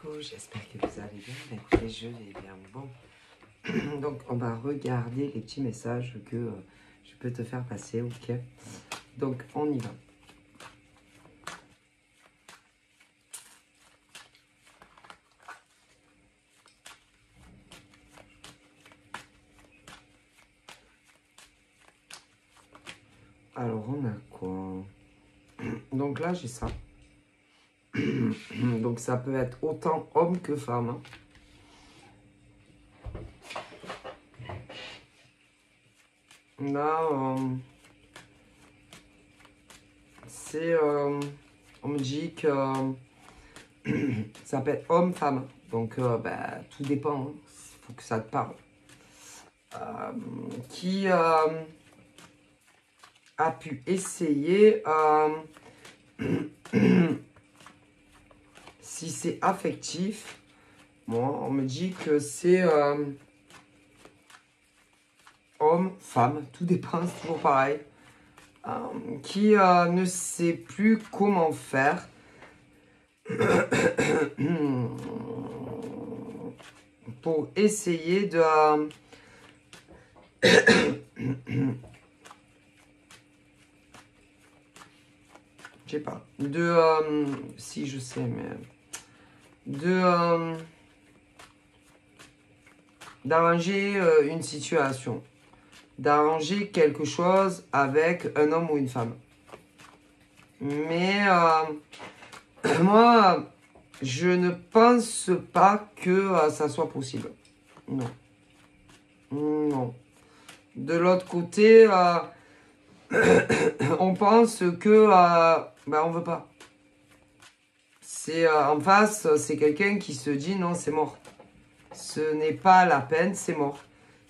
coucou, j'espère que vous allez bien. Écoutez, je vais bien. Bon, donc on va regarder les petits messages que je peux te faire passer, ok? Donc on y va. Alors on a quoi? Donc là j'ai ça. Donc ça peut être autant homme que femme, hein. Là, on me dit que ça peut être homme-femme. Donc, tout dépend. Il faut que ça te parle. Qui a pu essayer, si c'est affectif, bon, on me dit que c'est homme-femme. Tout dépend, c'est toujours pareil. Qui ne sait plus comment faire pour essayer de je sais pas, si je sais, mais d'arranger une situation, d'arranger quelque chose avec un homme ou une femme. Mais moi, je ne pense pas que ça soit possible. Non. Non. De l'autre côté, on pense que on veut pas. C'est en face, c'est quelqu'un qui se dit non, c'est mort. Ce n'est pas la peine, c'est mort.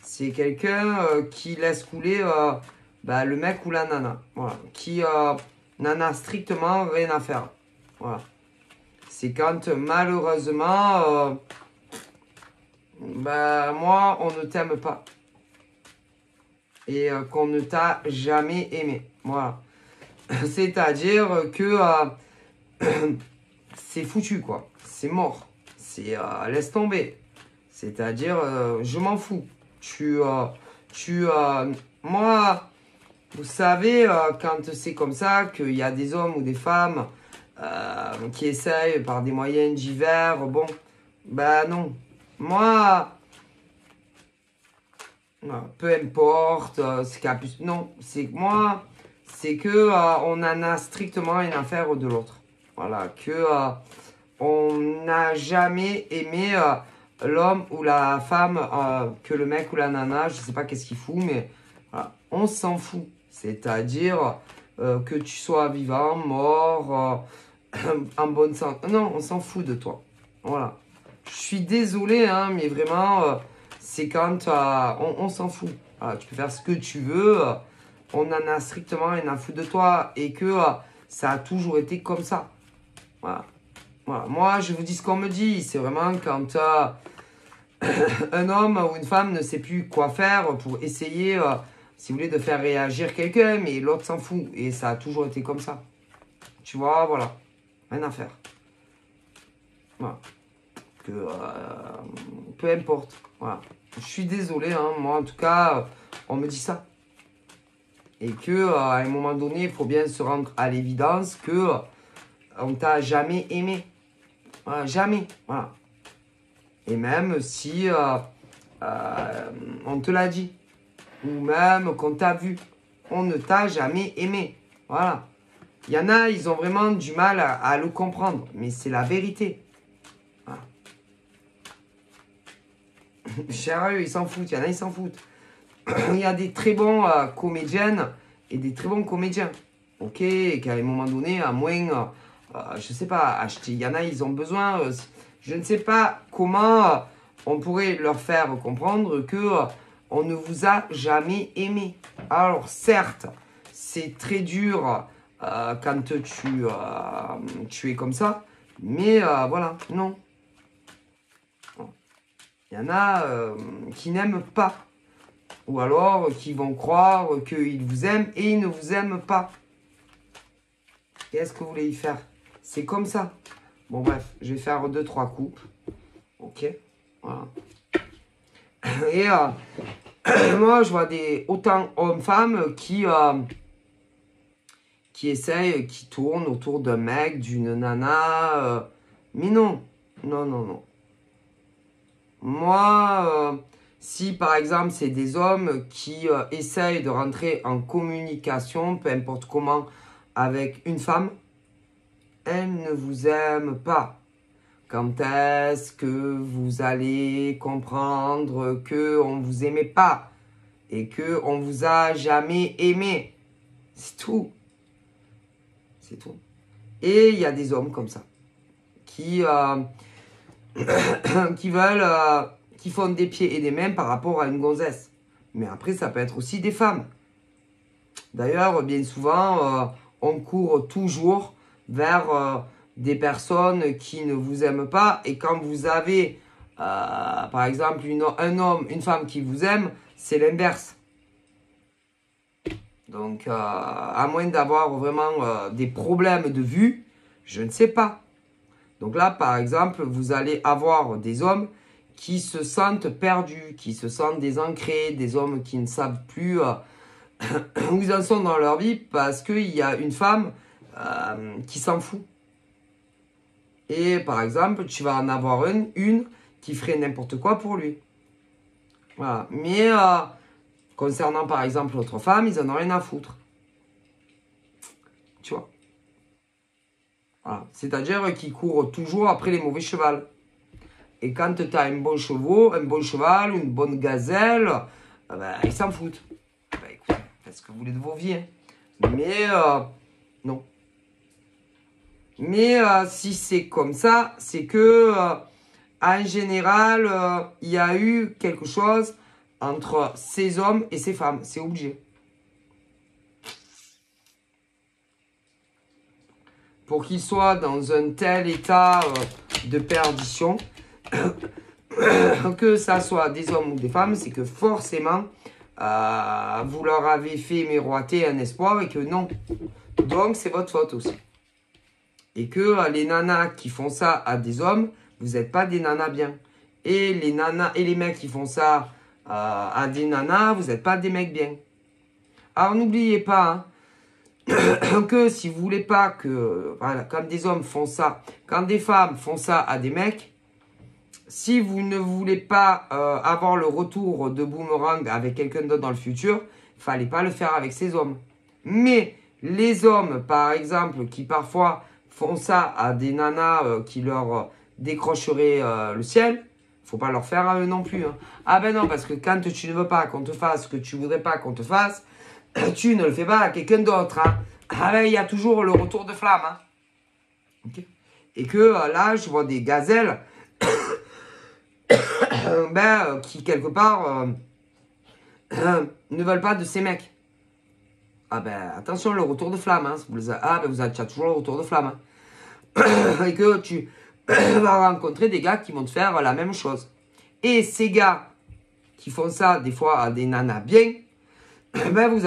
C'est quelqu'un qui laisse couler le mec ou la nana. Voilà. Qui n'en a strictement rien à faire. Voilà. C'est quand malheureusement, moi, on ne t'aime pas. Et qu'on ne t'a jamais aimé. Voilà. C'est-à-dire que c'est foutu, quoi. C'est mort. C'est laisse tomber. C'est-à-dire, je m'en fous. Moi, vous savez, quand c'est comme ça, qu'il y a des hommes ou des femmes qui essayent par des moyens divers, bon, non. Moi, peu importe, c'est qu'à plus. Non, c'est moi, c'est que on en a strictement rien à faire de l'autre. Voilà, que on n'a jamais aimé l'homme ou la femme, que le mec ou la nana, je sais pas qu'est-ce qu'il fout, mais voilà, on s'en fout. C'est-à-dire que tu sois vivant, mort, en bonne santé. Non, on s'en fout de toi. Voilà. Je suis désolé, hein, mais vraiment, c'est quand on s'en fout. Voilà, tu peux faire ce que tu veux. On en a strictement rien à foutre de toi et que ça a toujours été comme ça. Voilà. Voilà. Moi, je vous dis ce qu'on me dit. C'est vraiment quand un homme ou une femme ne sait plus quoi faire pour essayer, si vous voulez, de faire réagir quelqu'un, mais l'autre s'en fout. Et ça a toujours été comme ça. Tu vois, voilà. Rien à faire. Voilà. Peu importe. Voilà. Je suis désolé, hein. Moi, en tout cas, on me dit ça. Et que à un moment donné, il faut bien se rendre à l'évidence que on t'a jamais aimé. Voilà, jamais. Voilà. Et même si on te l'a dit, ou même qu'on t'a vu, on ne t'a jamais aimé. Voilà. Il y en a, ils ont vraiment du mal à le comprendre, mais c'est la vérité. Voilà. Sérieux, ils s'en foutent. Il y en a, ils s'en foutent. Il y a des très bons comédiennes et des très bons comédiens. Ok, et qu'à un moment donné, à moins, je sais pas, acheter. Il y en a, ils ont besoin. Je ne sais pas comment on pourrait leur faire comprendre que on ne vous a jamais aimé. Alors certes, c'est très dur quand tu es comme ça, mais voilà, non. Il y en a qui n'aiment pas. Ou alors qui vont croire qu'ils vous aiment et ils ne vous aiment pas. Qu'est-ce que vous voulez y faire? C'est comme ça. Bon, bref, je vais faire 2-3 coupes. Ok, voilà. Et moi, je vois autant hommes-femmes qui essayent, qui tournent autour d'un mec, d'une nana. Mais non, non, non, non. Moi, si par exemple, c'est des hommes qui essayent de rentrer en communication, peu importe comment, avec une femme, elle ne vous aime pas. Quand est-ce que vous allez comprendre qu'on ne vous aimait pas et qu'on ne vous a jamais aimé? C'est tout. C'est tout. Et il y a des hommes comme ça qui veulent, qui font des pieds et des mains par rapport à une gonzesse. Mais après, ça peut être aussi des femmes. D'ailleurs, bien souvent, on court toujours vers des personnes qui ne vous aiment pas. Et quand vous avez, par exemple, un homme, une femme qui vous aime, c'est l'inverse. Donc, à moins d'avoir vraiment des problèmes de vue, je ne sais pas. Donc là, par exemple, vous allez avoir des hommes qui se sentent perdus, qui se sentent désancrés, des hommes qui ne savent plus où ils en sont dans leur vie parce qu'il y a une femme qui s'en fout. Et par exemple, tu vas en avoir une qui ferait n'importe quoi pour lui. Voilà. Mais concernant par exemple l'autre femme, ils en ont rien à foutre. Tu vois. Voilà. C'est-à-dire qu'ils courent toujours après les mauvais chevaux. Et quand tu as un bon cheval, une bonne gazelle, ben, ils s'en foutent. Ben, écoutez, faites ce que vous voulez de vos vies. Hein. Mais non. Mais si c'est comme ça, c'est que en général, il y a eu quelque chose entre ces hommes et ces femmes. C'est obligé. Pour qu'ils soient dans un tel état de perdition, que ça soit des hommes ou des femmes, c'est que forcément, vous leur avez fait miroiter un espoir et que non. Donc, c'est votre faute aussi. Et que les nanas qui font ça à des hommes, vous n'êtes pas des nanas bien. Et les nanas et les mecs qui font ça à des nanas, vous n'êtes pas des mecs bien. Alors, n'oubliez pas que si vous voulez pas que, voilà, quand des hommes font ça, quand des femmes font ça à des mecs, si vous ne voulez pas avoir le retour de boomerang avec quelqu'un d'autre dans le futur, il fallait pas le faire avec ces hommes. Mais les hommes, par exemple, qui parfois font ça à des nanas qui leur décrocheraient le ciel, faut pas leur faire à eux non plus. Hein. Ah ben non, parce que quand tu ne veux pas qu'on te fasse ce que tu voudrais pas qu'on te fasse, tu ne le fais pas à quelqu'un d'autre. Hein. Ah ben, il y a toujours le retour de flamme. Hein. Okay. Et que là, je vois des gazelles qui, quelque part, ne veulent pas de ces mecs. Ah ben, attention, le retour de flamme. Hein. Vous avez toujours le retour de flamme. Hein. Et que tu vas rencontrer des gars qui vont te faire la même chose. Et ces gars qui font ça, des fois, à des nanas bien, ben vous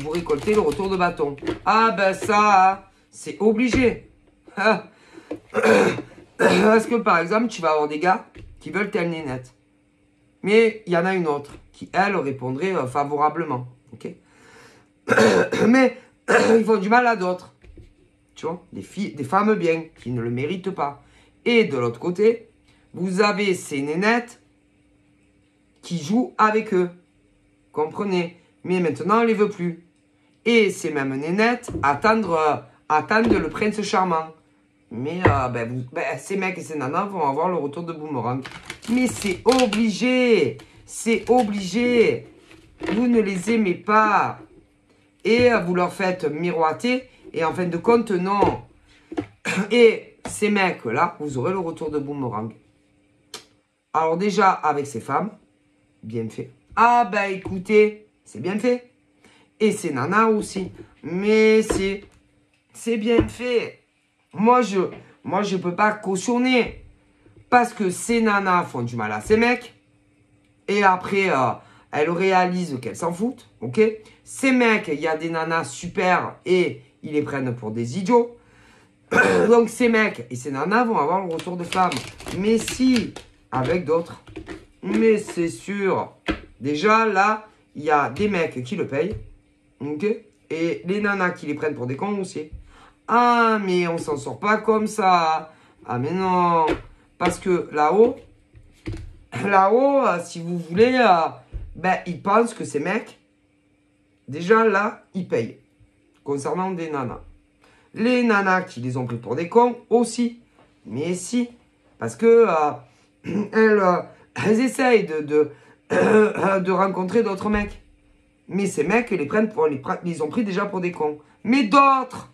récoltez le retour de bâton. Ah ben ça, c'est obligé. Parce que par exemple, tu vas avoir des gars qui veulent telle nénette. Mais il y en a une autre qui, elle, répondrait favorablement. Ok. Mais ils font du mal à d'autres. Tu vois, des femmes bien qui ne le méritent pas. Et de l'autre côté, vous avez ces nénettes qui jouent avec eux. Comprenez? Mais maintenant, on ne les veut plus. Et ces mêmes nénettes attendent le prince charmant. Mais ces mecs et ces nanas vont avoir le retour de boomerang. Mais c'est obligé. C'est obligé. Vous ne les aimez pas. Et vous leur faites miroiter. Et en fin de compte, non. Et ces mecs-là, vous aurez le retour de boomerang. Alors déjà, avec ces femmes, bien fait. Ah ben écoutez, c'est bien fait. Et ces nanas aussi. Mais c'est bien fait. Moi, je peux pas cautionner. Parce que ces nanas font du mal à ces mecs. Et après, elles réalisent qu'elles s'en foutent. Ok? Ces mecs, il y a des nanas super et ils les prennent pour des idiots. Donc ces mecs et ces nanas vont avoir le retour de flamme. Mais si, avec d'autres. Mais c'est sûr. Déjà, là, il y a des mecs qui le payent. Ok? Et les nanas qui les prennent pour des cons aussi. Ah, mais on s'en sort pas comme ça. Ah, mais non. Parce que là-haut, si vous voulez, ben, ils pensent que ces mecs, déjà là, ils payent. Concernant des nanas. Les nanas qui les ont pris pour des cons aussi. Mais si. Parce que elles essayent de rencontrer d'autres mecs. Mais ces mecs, les ont pris déjà pour des cons. Mais d'autres.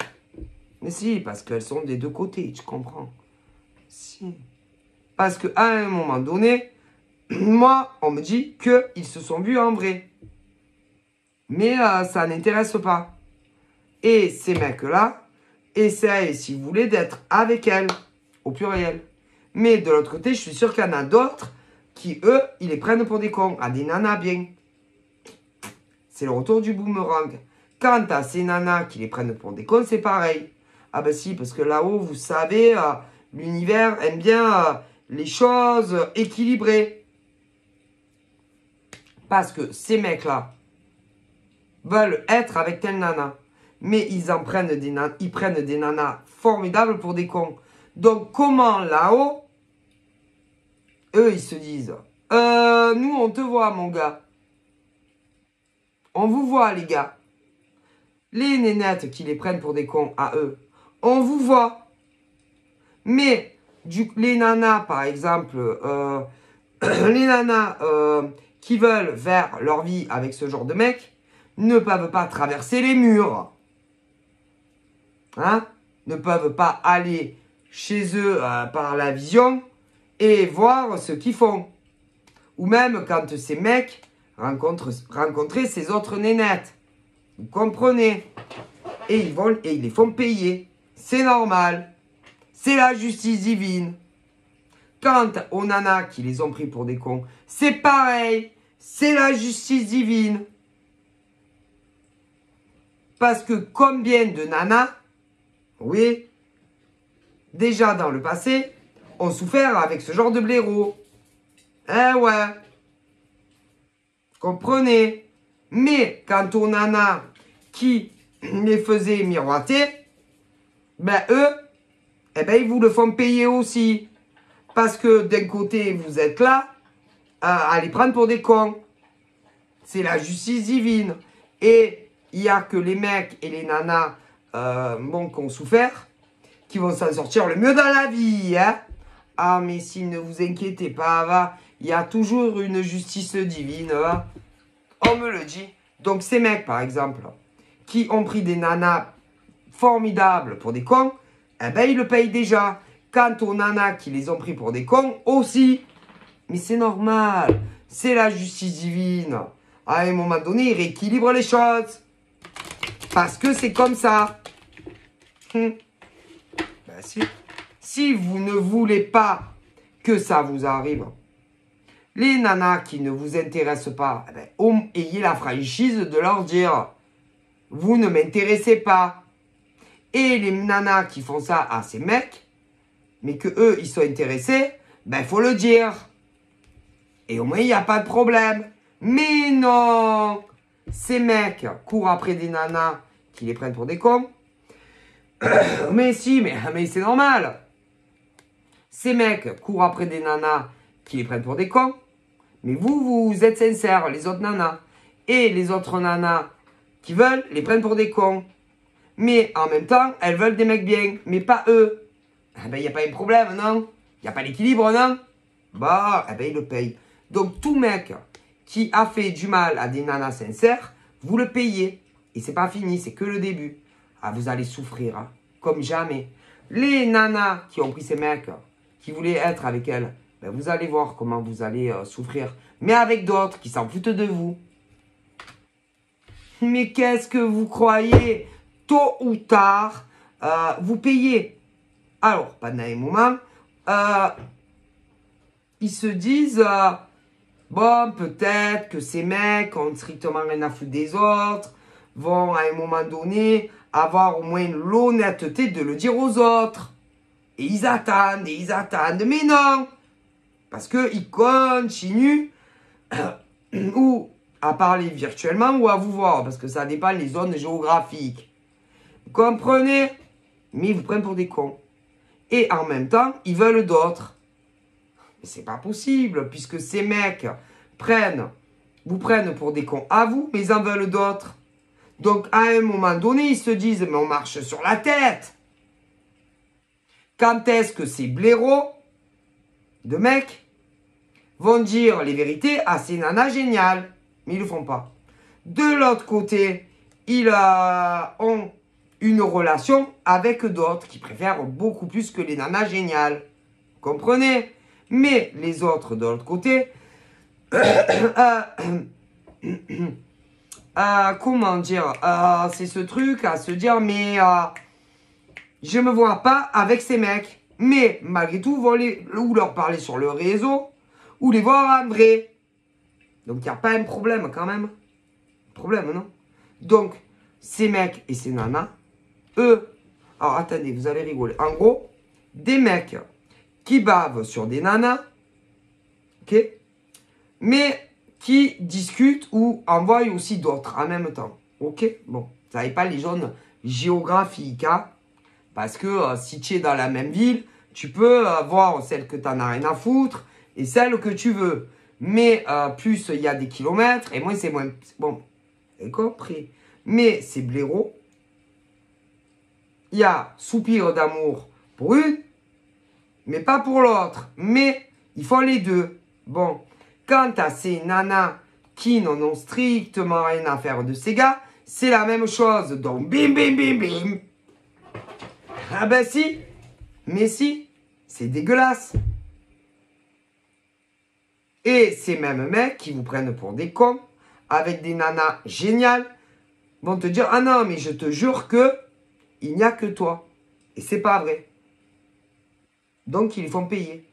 Mais si, parce qu'elles sont des deux côtés, tu comprends. Si. Parce qu'à un moment donné, moi, on me dit qu'ils se sont vus en vrai. Mais ça n'intéresse pas. Et ces mecs-là essayent, si vous voulez, d'être avec elles, au pluriel. Mais de l'autre côté, je suis sûr qu'il y en a d'autres qui, eux, ils les prennent pour des cons. À des nanas bien. C'est le retour du boomerang. Quant à ces nanas qui les prennent pour des cons, c'est pareil. Ah ben si, parce que là-haut, vous savez, l'univers aime bien les choses équilibrées. Parce que ces mecs-là veulent être avec telle nana. Mais ils prennent des nanas formidables pour des cons. Donc comment là-haut, eux, ils se disent, nous, on te voit, mon gars. On vous voit, les gars. Les nénettes qui les prennent pour des cons à eux, on vous voit. Mais les nanas, par exemple, les nanas qui veulent faire leur vie avec ce genre de mec, ne peuvent pas traverser les murs. Hein? Ne peuvent pas aller chez eux par la vision et voir ce qu'ils font. Ou même quand ces mecs rencontraient ces autres nénettes. Vous comprenez? Et ils les font payer. C'est normal. C'est la justice divine. Quant aux nanas qui les ont pris pour des cons, c'est pareil. C'est la justice divine. Parce que combien de nanas, oui, déjà dans le passé, ont souffert avec ce genre de blaireau. Eh ouais. Comprenez? Mais quant aux nanas qui les faisaient miroiter, ben eux, eh ben ils vous le font payer aussi. Parce que d'un côté, vous êtes là à les prendre pour des cons. C'est la justice divine. Et il n'y a que les mecs et les nanas qui ont souffert qui vont s'en sortir le mieux dans la vie. Hein? Ah, mais si, ne vous inquiétez pas, il y a toujours une justice divine. Hein? On me le dit. Donc ces mecs, par exemple, qui ont pris des nanas formidables pour des cons, eh ben ils le payent déjà. Quant aux nanas qui les ont pris pour des cons, aussi. Mais c'est normal. C'est la justice divine. À un moment donné, ils rééquilibrent les choses. Parce que c'est comme ça. Ben si vous ne voulez pas que ça vous arrive, les nanas qui ne vous intéressent pas, eh ben, ayez la franchise de leur dire « Vous ne m'intéressez pas ». Et les nanas qui font ça à ces mecs, mais que eux ils sont intéressés, ben faut le dire. Et au moins il n'y a pas de problème. Mais non, ces mecs courent après des nanas qui les prennent pour des cons. Mais si, mais c'est normal. Ces mecs courent après des nanas qui les prennent pour des cons. Mais vous êtes sincères, les autres nanas. Et les autres nanas qui veulent, les prennent pour des cons. Mais en même temps, elles veulent des mecs bien, mais pas eux. Eh ben, il n'y a pas de problème, non? Il n'y a pas d'équilibre, non? Bah, eh ben, ils le payent. Donc, tout mec qui a fait du mal à des nanas sincères, vous le payez. Et c'est pas fini, c'est que le début. Ah, vous allez souffrir, hein, comme jamais. Les nanas qui ont pris ces mecs, qui voulaient être avec elles, ben, vous allez voir comment vous allez souffrir. Mais avec d'autres qui s'en foutent de vous. Mais qu'est-ce que vous croyez? Tôt ou tard, vous payez. Alors, pendant un moment, ils se disent, bon, peut-être que ces mecs ont strictement rien à foutre des autres, vont à un moment donné avoir au moins l'honnêteté de le dire aux autres. Et ils attendent, mais non. Parce qu'ils continuent ou à parler virtuellement ou à vous voir. Parce que ça dépend des zones géographiques. Vous comprenez? Mais ils vous prennent pour des cons. Et en même temps, ils veulent d'autres. Mais c'est pas possible, puisque ces mecs vous prennent pour des cons à vous, mais ils en veulent d'autres. Donc, à un moment donné, ils se disent, mais on marche sur la tête. Quand est-ce que ces blaireaux de mecs vont dire les vérités à ces nanas géniales? Mais ils ne le font pas. De l'autre côté, ils ont une relation avec d'autres qui préfèrent beaucoup plus que les nanas géniales. Vous comprenez? Mais les autres, de l'autre côté, comment dire, c'est ce truc à se dire, mais je me vois pas avec ces mecs. Mais malgré tout, vont ou leur parler sur le réseau, ou les voir en vrai. Donc il n'y a pas un problème quand même. Problème, non? Donc, ces mecs et ces nanas, eux, alors attendez, vous allez rigoler. En gros, des mecs qui bavent sur des nanas, ok? Mais qui discutent ou envoient aussi d'autres en même temps. Ok? Bon, vous n'avez pas les zones géographiques, hein? Parce que si tu es dans la même ville, tu peux voir celle que tu n'en as rien à foutre et celle que tu veux. Mais plus il y a des kilomètres et moins c'est moins... Bon, vous avez compris. Mais ces blaireaux, il y a soupir d'amour pour une, mais pas pour l'autre. Mais il faut les deux. Bon, quant à ces nanas qui n'en ont strictement rien à faire de ces gars, c'est la même chose. Donc, bim, bim, bim, bim. Ah ben si, mais si, c'est dégueulasse. Et ces mêmes mecs qui vous prennent pour des cons, avec des nanas géniales, vont te dire, ah non, mais je te jure que il n'y a que toi. Et c'est pas vrai. Donc, ils les font payer.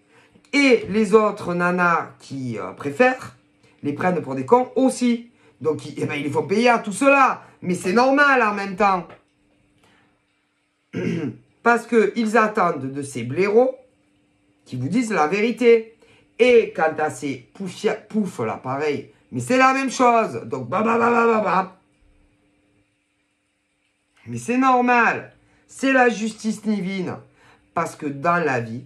Et les autres nanas qui préfèrent, les prennent pour des cons aussi. Donc, ils les font payer à tout cela. Mais c'est normal en même temps. Parce qu'ils attendent de ces blaireaux qui vous disent la vérité. Et quant à ces poufs là, pareil. Mais c'est la même chose. Donc, mais c'est normal. C'est la justice divine. Parce que dans la vie,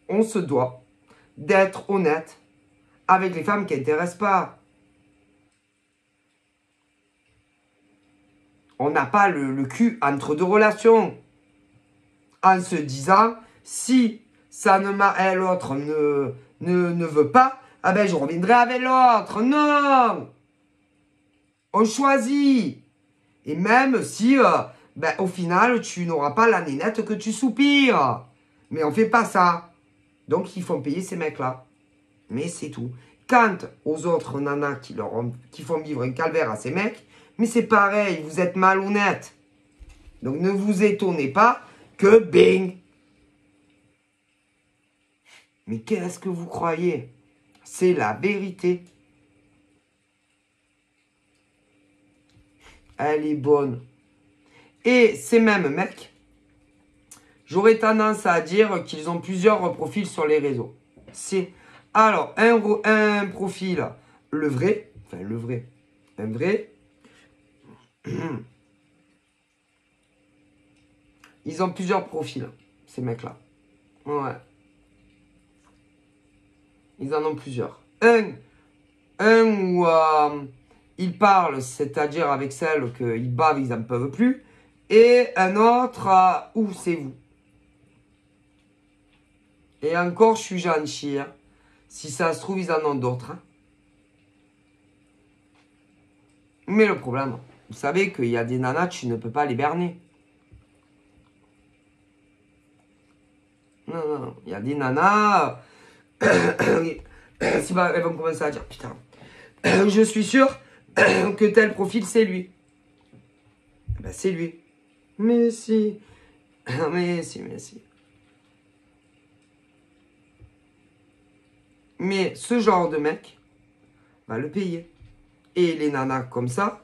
on se doit d'être honnête avec les femmes qui n'intéressent pas. On n'a pas le cul entre deux relations. En se disant, si ça ne l'autre ne veut pas, ah ben je reviendrai avec l'autre. Non! On choisit. Et même si, au final, tu n'auras pas la nénette que tu soupires. Mais on ne fait pas ça. Donc, ils font payer ces mecs-là. Mais c'est tout. Quant aux autres nanas qui font vivre un calvaire à ces mecs, mais c'est pareil, vous êtes malhonnêtes. Donc, ne vous étonnez pas que bing. Mais qu'est-ce que vous croyez? C'est la vérité. Elle est bonne. Et ces mêmes mecs, j'aurais tendance à dire qu'ils ont plusieurs profils sur les réseaux. C'est alors un profil, le vrai, enfin le vrai, un vrai. Ils ont plusieurs profils, ces mecs-là. Ouais. Ils en ont plusieurs. Un où ils parlent, c'est-à-dire avec celles qu'ils bavent, ils n'en peuvent plus. Et un autre où c'est vous. Et encore, je suis gentil. Hein. Si ça se trouve, ils en ont d'autres. Hein. Mais le problème, vous savez qu'il y a des nanas, tu ne peux pas les berner. Non, il y a des nanas... elles vont commencer à dire, putain, je suis sûr que tel profil, c'est lui. Ben, c'est lui. Mais si. Mais si. Mais ce genre de mec va le payer. Et les nanas comme ça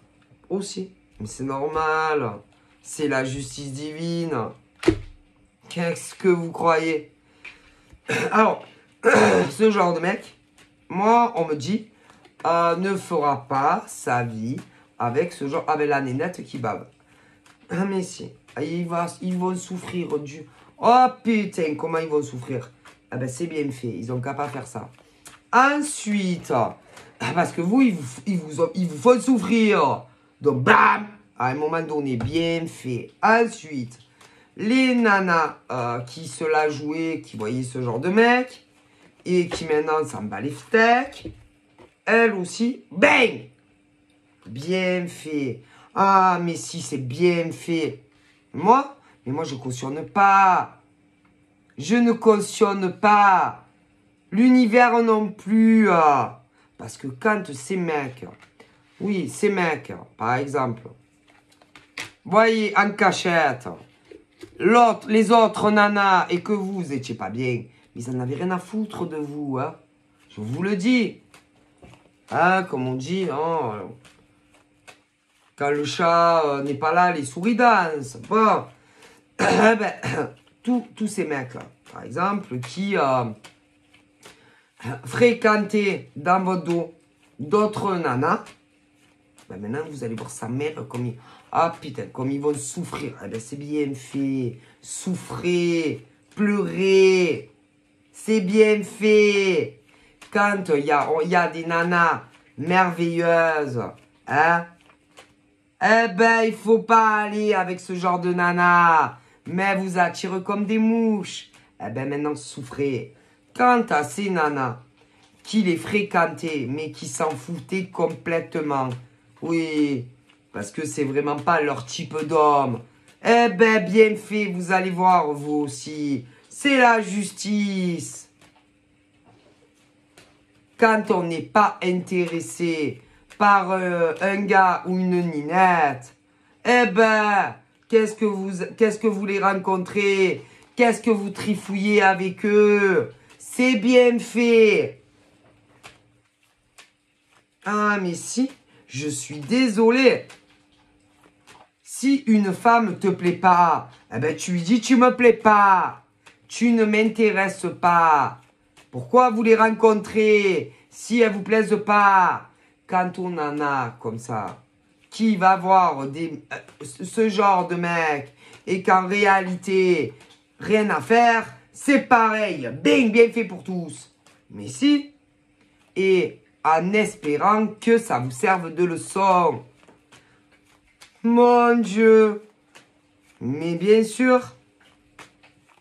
aussi. Mais c'est normal. c'est la justice divine. Qu'est-ce que vous croyez? Alors, ce genre de mec, moi, on me dit, ne fera pas sa vie avec ce genre, avec la nénette qui bave. Ah, mais si, ils vont souffrir du... Oh putain, comment ils vont souffrir? Ah ben, c'est bien fait, ils ont qu'à pas faire ça. Ensuite, parce que vous, ils vous font souffrir. Donc, bam, à un moment donné, bien fait. Ensuite, les nanas qui se la jouaient, qui voyaient ce genre de mec, et qui maintenant s'en bat les steaks, elles aussi, bang! Bien fait. Ah, mais si, c'est bien fait. Mais moi, je cautionne pas. Je ne cautionne pas. L'univers non plus. Parce que quand ces mecs, oui, ces mecs, par exemple, voyez en cachette, les autres nanas, et que vous étiez pas bien, mais ils en avaient rien à foutre de vous, hein. Je vous le dis. Hein, comme on dit, hein, quand le chat n'est pas là, les souris dansent. Bon, ben, tous ces mecs-là, par exemple, qui fréquentaient dans votre dos d'autres nanas, ben maintenant vous allez voir sa mère comme ils... Ah putain, comme ils vont souffrir. Eh ben, c'est bien fait. Souffrez, pleurez. C'est bien fait. Quand il y a des nanas merveilleuses, hein, eh ben, il faut pas aller avec ce genre de nana. Mais vous attirez comme des mouches. Eh ben, maintenant, souffrez. Quant à ces nanas qui les fréquentaient, mais qui s'en foutaient complètement. Oui, parce que c'est vraiment pas leur type d'homme. Eh ben, bien fait, vous allez voir, vous aussi. C'est la justice. Quand on n'est pas intéressé par un gars ou une ninette, eh ben, qu'est-ce que vous les rencontrez? Qu'est-ce que vous trifouillez avec eux? C'est bien fait. Ah, mais si, je suis désolé. Si une femme te plaît pas, eh ben, tu lui dis, tu me plais pas. Tu ne m'intéresses pas. Pourquoi vous les rencontrez si elles vous plaisent pas? Quand on en a comme ça, qui va voir ce genre de mec et qu'en réalité, rien à faire, c'est pareil. Bing, bien fait pour tous. Mais si, et en espérant que ça vous serve de leçon. Mon Dieu. Mais bien sûr,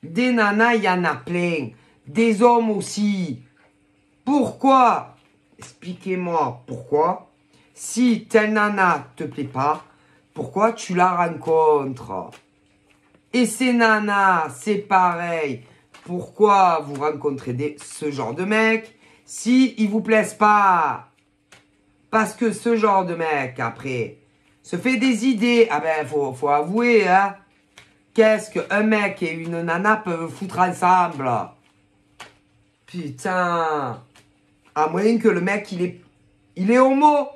des nanas, il y en a plein. Des hommes aussi. Pourquoi? Expliquez-moi pourquoi. Si telle nana te plaît pas, pourquoi tu la rencontres? Et ces nanas, c'est pareil. Pourquoi vous rencontrez ce genre de mec si ils vous plaisent pas? Parce que ce genre de mec, après, se fait des idées. Ah ben, faut avouer, hein. Qu'est-ce qu'un mec et une nana peuvent foutre ensemble? Putain. À moins que le mec, il est homo.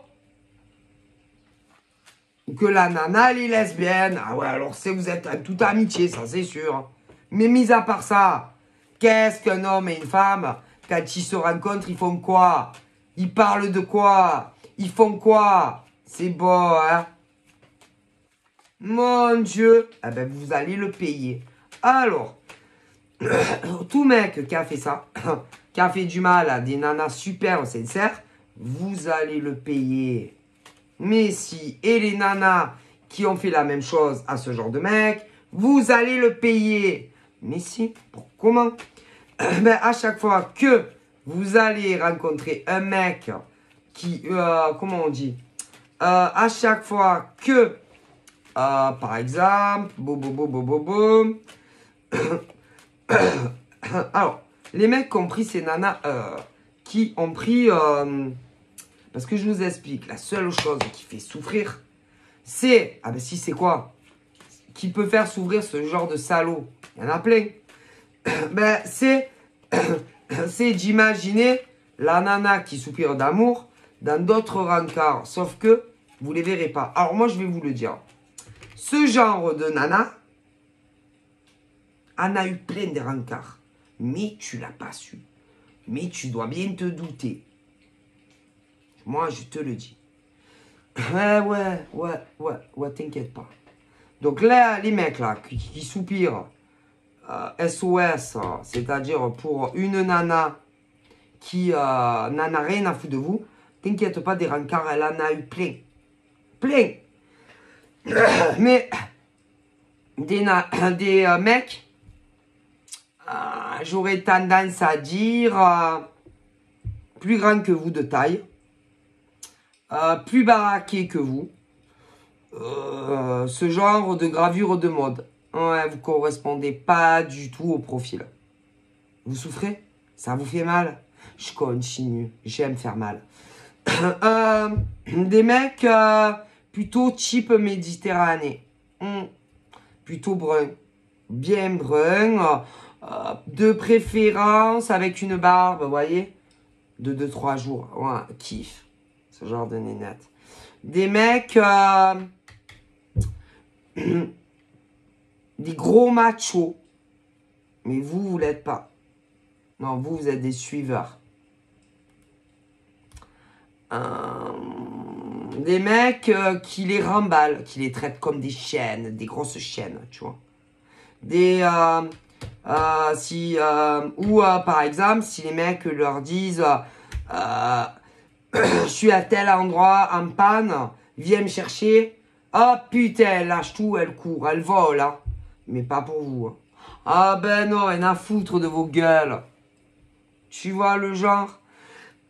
Ou que la nana, elle est lesbienne. Ah ouais, alors vous êtes en toute amitié, ça c'est sûr. Mais mis à part ça, qu'est-ce qu'un homme et une femme, quand ils se rencontrent, ils font quoi? Ils parlent de quoi? Ils font quoi? C'est beau, hein? Mon Dieu. Eh ben, vous allez le payer. Alors, tout mec qui a fait ça, qui a fait du mal à des nanas super sincères, vous allez le payer. Mais si, et les nanas qui ont fait la même chose à ce genre de mec, vous allez le payer. Mais si, comment? Ben, à chaque fois que vous allez rencontrer un mec qui, comment on dit? À chaque fois que, par exemple, alors, les mecs qui ont pris ces nanas, qui ont pris... parce que je vous explique, la seule chose qui fait souffrir, c'est... Ah ben si, c'est quoi? Qui peut faire souffrir ce genre de salaud? Il y en a plein. Ben, c'est d'imaginer la nana qui soupire d'amour dans d'autres rencarts. Sauf que vous ne les verrez pas. Alors moi, je vais vous le dire. Ce genre de nana en a eu plein de rencarts. Mais tu l'as pas su. Mais tu dois bien te douter. Moi, je te le dis. Ouais, t'inquiète pas. Donc là, les mecs là, qui soupirent SOS, c'est-à-dire pour une nana qui n'en a rien à foutre de vous, t'inquiète pas, des rencarts, elle en a eu plein. Plein. Mais des mecs, j'aurais tendance à dire plus grand que vous de taille, plus baraqué que vous, ce genre de gravure de mode. Ouais, vous correspondez pas du tout au profil. Vous souffrez? Ça vous fait mal? Je continue, j'aime faire mal. Des mecs plutôt type Méditerranée. Plutôt brun. Bien brun. De préférence avec une barbe, vous voyez? De 2-3 jours. Ouais, kiff. Ce genre de nénette. Des mecs... des gros machos. Mais vous l'êtes pas. Non, vous êtes des suiveurs. Des mecs qui les remballent, qui les traitent comme des chiennes, des grosses chiennes, tu vois. Des... par exemple, si les mecs leur disent je suis à tel endroit en panne, viens me chercher. Ah putain, elle lâche tout, elle court, elle vole, hein. Mais pas pour vous. Hein. Ah ben non, rien à foutre de vos gueules. Tu vois le genre?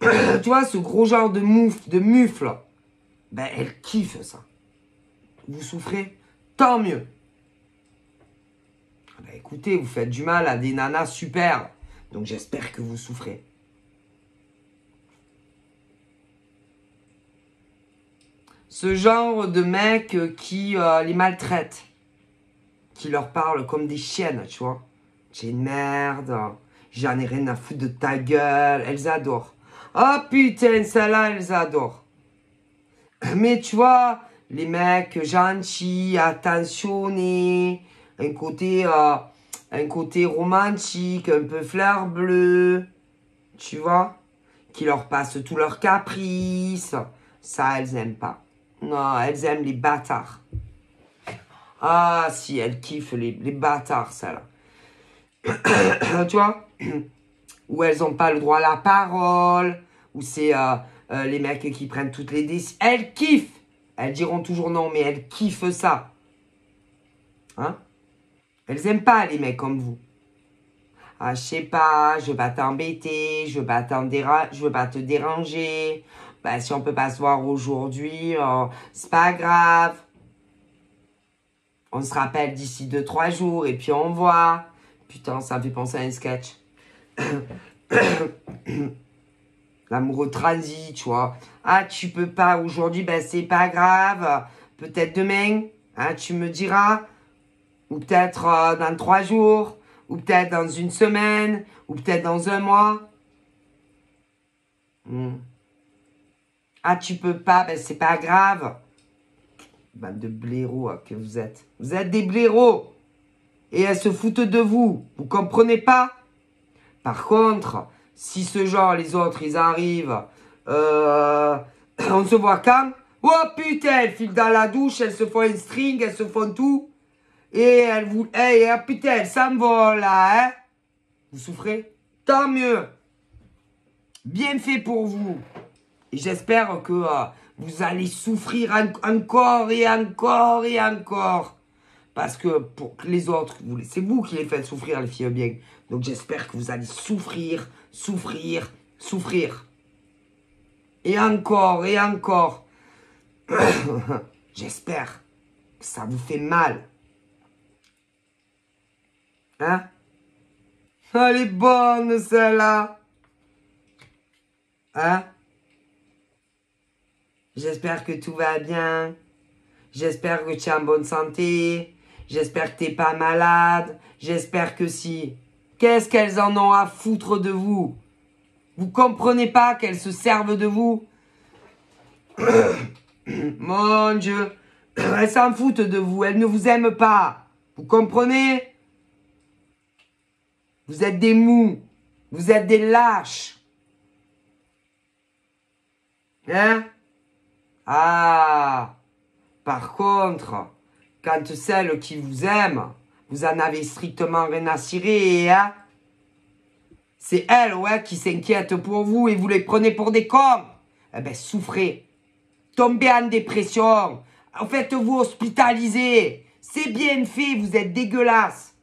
Tu vois ce gros genre de mufle. Ben elle kiffe ça. Vous souffrez? Tant mieux. Ben écoutez, vous faites du mal à des nanas super. Donc j'espère que vous souffrez. Ce genre de mec qui les maltraite. Qui leur parle comme des chiennes, tu vois. J'ai une merde. J'en ai rien à foutre de ta gueule. Elles adorent. Oh putain, celle-là, elles adorent. Mais tu vois, les mecs gentils, attentionnés, un côté romantique, un peu fleur bleue, tu vois, qui leur passent tous leurs caprices. Ça, elles aiment pas. Non, elles aiment les bâtards. Ah, si, elles kiffent les bâtards, celles-là. Tu vois? Où elles n'ont pas le droit à la parole, où c'est les mecs qui prennent toutes les décisions. Elles kiffent. Elles diront toujours non, mais elles kiffent ça. Hein? Elles aiment pas les mecs comme vous. Ah, je sais pas, je veux pas t'embêter, je veux pas te déranger. Bah, si on peut pas se voir aujourd'hui, c'est pas grave. On se rappelle d'ici 2-3 jours et puis on voit. Putain, ça me fait penser à un sketch. L'amoureux transi, tu vois. Ah, tu peux pas aujourd'hui, ben c'est pas grave. Peut-être demain, hein, tu me diras. Ou peut-être dans 3 jours. Ou peut-être dans une semaine. Ou peut-être dans un mois. Ah, tu peux pas, ben c'est pas grave. Bande de blaireaux que vous êtes. Vous êtes des blaireaux. Et elles se foutent de vous. Vous comprenez pas? Par contre, si ce genre, les autres, ils arrivent, on se voit quand? Oh putain, elles filent dans la douche, elles se font un string, elles se font tout. Et elles vous... Hey, putain, elles s'envolent là, hein? Vous souffrez? Tant mieux. Bien fait pour vous. Et j'espère que vous allez souffrir encore et encore et encore. Parce que pour les autres, c'est vous qui les faites souffrir, les filles bien. Donc j'espère que vous allez souffrir, souffrir, souffrir. Et encore, et encore. J'espère que ça vous fait mal. Hein? Elle est bonne, celle-là. Hein? J'espère que tout va bien. J'espère que tu es en bonne santé. J'espère que tu n'es pas malade. J'espère que si. Qu'est-ce qu'elles en ont à foutre de vous? Vous comprenez pas qu'elles se servent de vous? Mon Dieu. Elles s'en foutent de vous. Elles ne vous aiment pas. Vous comprenez? Vous êtes des mous. Vous êtes des lâches. Hein? Ah. Par contre, quand celles qui vous aiment, vous en avez strictement rien à cirer, hein? C'est elles, ouais, qui s'inquiètent pour vous et vous les prenez pour des cons. Eh ben, souffrez. Tombez en dépression. Faites-vous hospitaliser. C'est bien fait, vous êtes dégueulasses.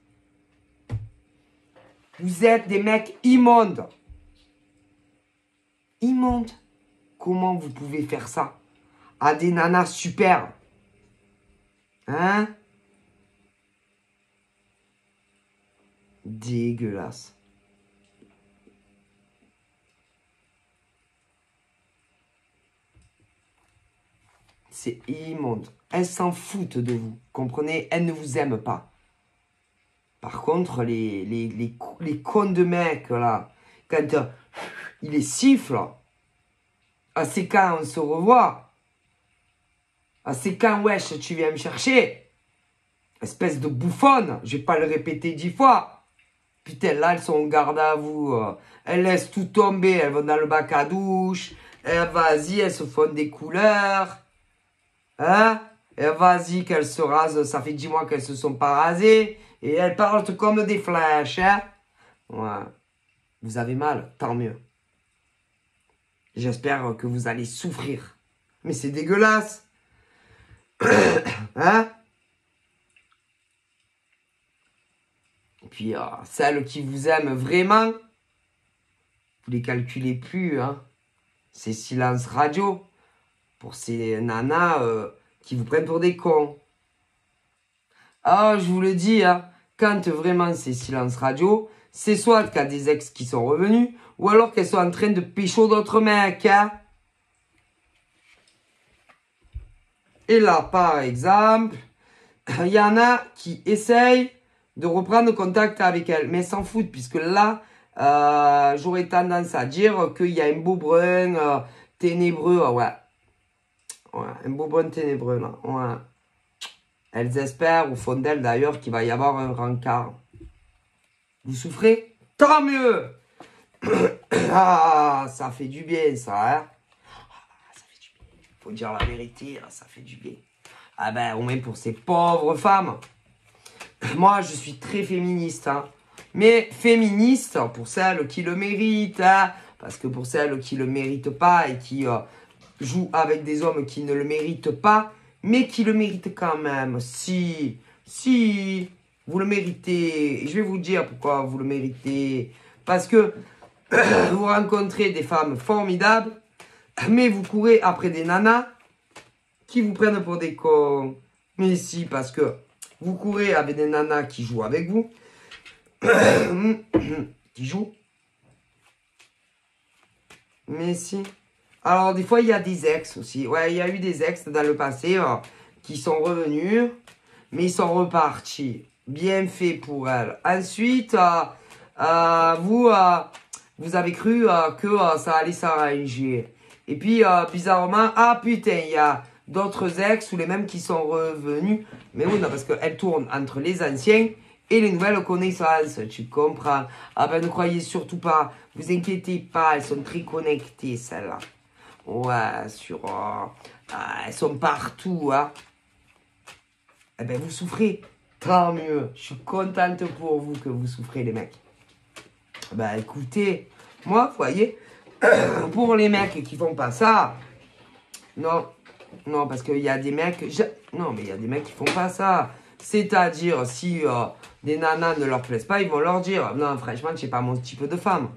Vous êtes des mecs immondes. Immondes. Comment vous pouvez faire ça à des nanas super? Hein? Dégueulasse. C'est immonde. Elles s'en foutent de vous. Comprenez? Elles ne vous aiment pas. Par contre, les cons de mecs, là, quand ils les sifflent, ah, c'est quand on se revoit. Ah, c'est quand, wesh, tu viens me chercher. Espèce de bouffonne. Je vais pas le répéter 10 fois. Putain, là, elles sont en garde à vous. Elles laissent tout tomber. Elles vont dans le bac à douche. Vas-y, elles se font des couleurs. Hein? Et vas-y, qu'elles se rasent. Ça fait 10 mois qu'elles se sont pas rasées. Et elles parlent comme des flèches. Hein? Ouais. Vous avez mal, tant mieux. J'espère que vous allez souffrir. Mais c'est dégueulasse. Hein? Et puis, celles qui vous aiment vraiment, vous les calculez plus. Hein? C'est silence radio. Pour ces nanas qui vous prennent pour des cons. Ah, je vous le dis, hein, quand vraiment c'est silence radio, c'est soit qu'il y a des ex qui sont revenus, ou alors qu'elles sont en train de pécho d'autres mecs. Hein. Et là, par exemple, il y en a qui essayent de reprendre contact avec elles, mais elles s'en foutent, puisque là, j'aurais tendance à dire qu'il y a un beau brun ténébreux, ouais. Ouais, un beau brun ténébreux, là. Ouais. Elles espèrent, au fond d'elles d'ailleurs, qu'il va y avoir un rencard. Vous souffrez? Tant mieux. Ah, ça fait du bien, ça, hein? Ah, ça fait du bien. Faut dire la vérité, ça fait du bien. Ah ben, au moins pour ces pauvres femmes. Moi, je suis très féministe, hein. Mais féministe pour celles qui le méritent, hein. Parce que pour celles qui le méritent pas et qui... joue avec des hommes qui ne le méritent pas, mais qui le méritent quand même. Si, vous le méritez. Et je vais vous dire pourquoi vous le méritez. Parce que vous rencontrez des femmes formidables, mais vous courez après des nanas qui vous prennent pour des cons. Mais si, parce que vous courez avec des nanas qui jouent avec vous, qui jouent. Mais si. Alors, des fois, il y a des ex aussi. Ouais, il y a eu des ex dans le passé qui sont revenus, mais ils sont repartis. Bien fait pour elles. Ensuite, vous avez cru que ça allait s'arranger. Et puis, bizarrement, ah putain, il y a d'autres ex ou les mêmes qui sont revenus. Mais oui, non, parce qu'elles tournent entre les anciens et les nouvelles connaissances. Tu comprends? Ah ben, ne croyez surtout pas. Vous inquiétez pas, elles sont très connectées, celles-là. Ouais, elles sont partout, hein. Eh ben, vous souffrez. Tant mieux. Je suis contente pour vous que vous souffrez, les mecs. Ben, écoutez, moi, vous voyez, pour les mecs qui font pas ça, non, parce qu'il y a des mecs, non, mais il y a des mecs qui font pas ça. C'est-à-dire, si des nanas ne leur plaisent pas, ils vont leur dire, non, franchement, tu n'es pas mon type de femme.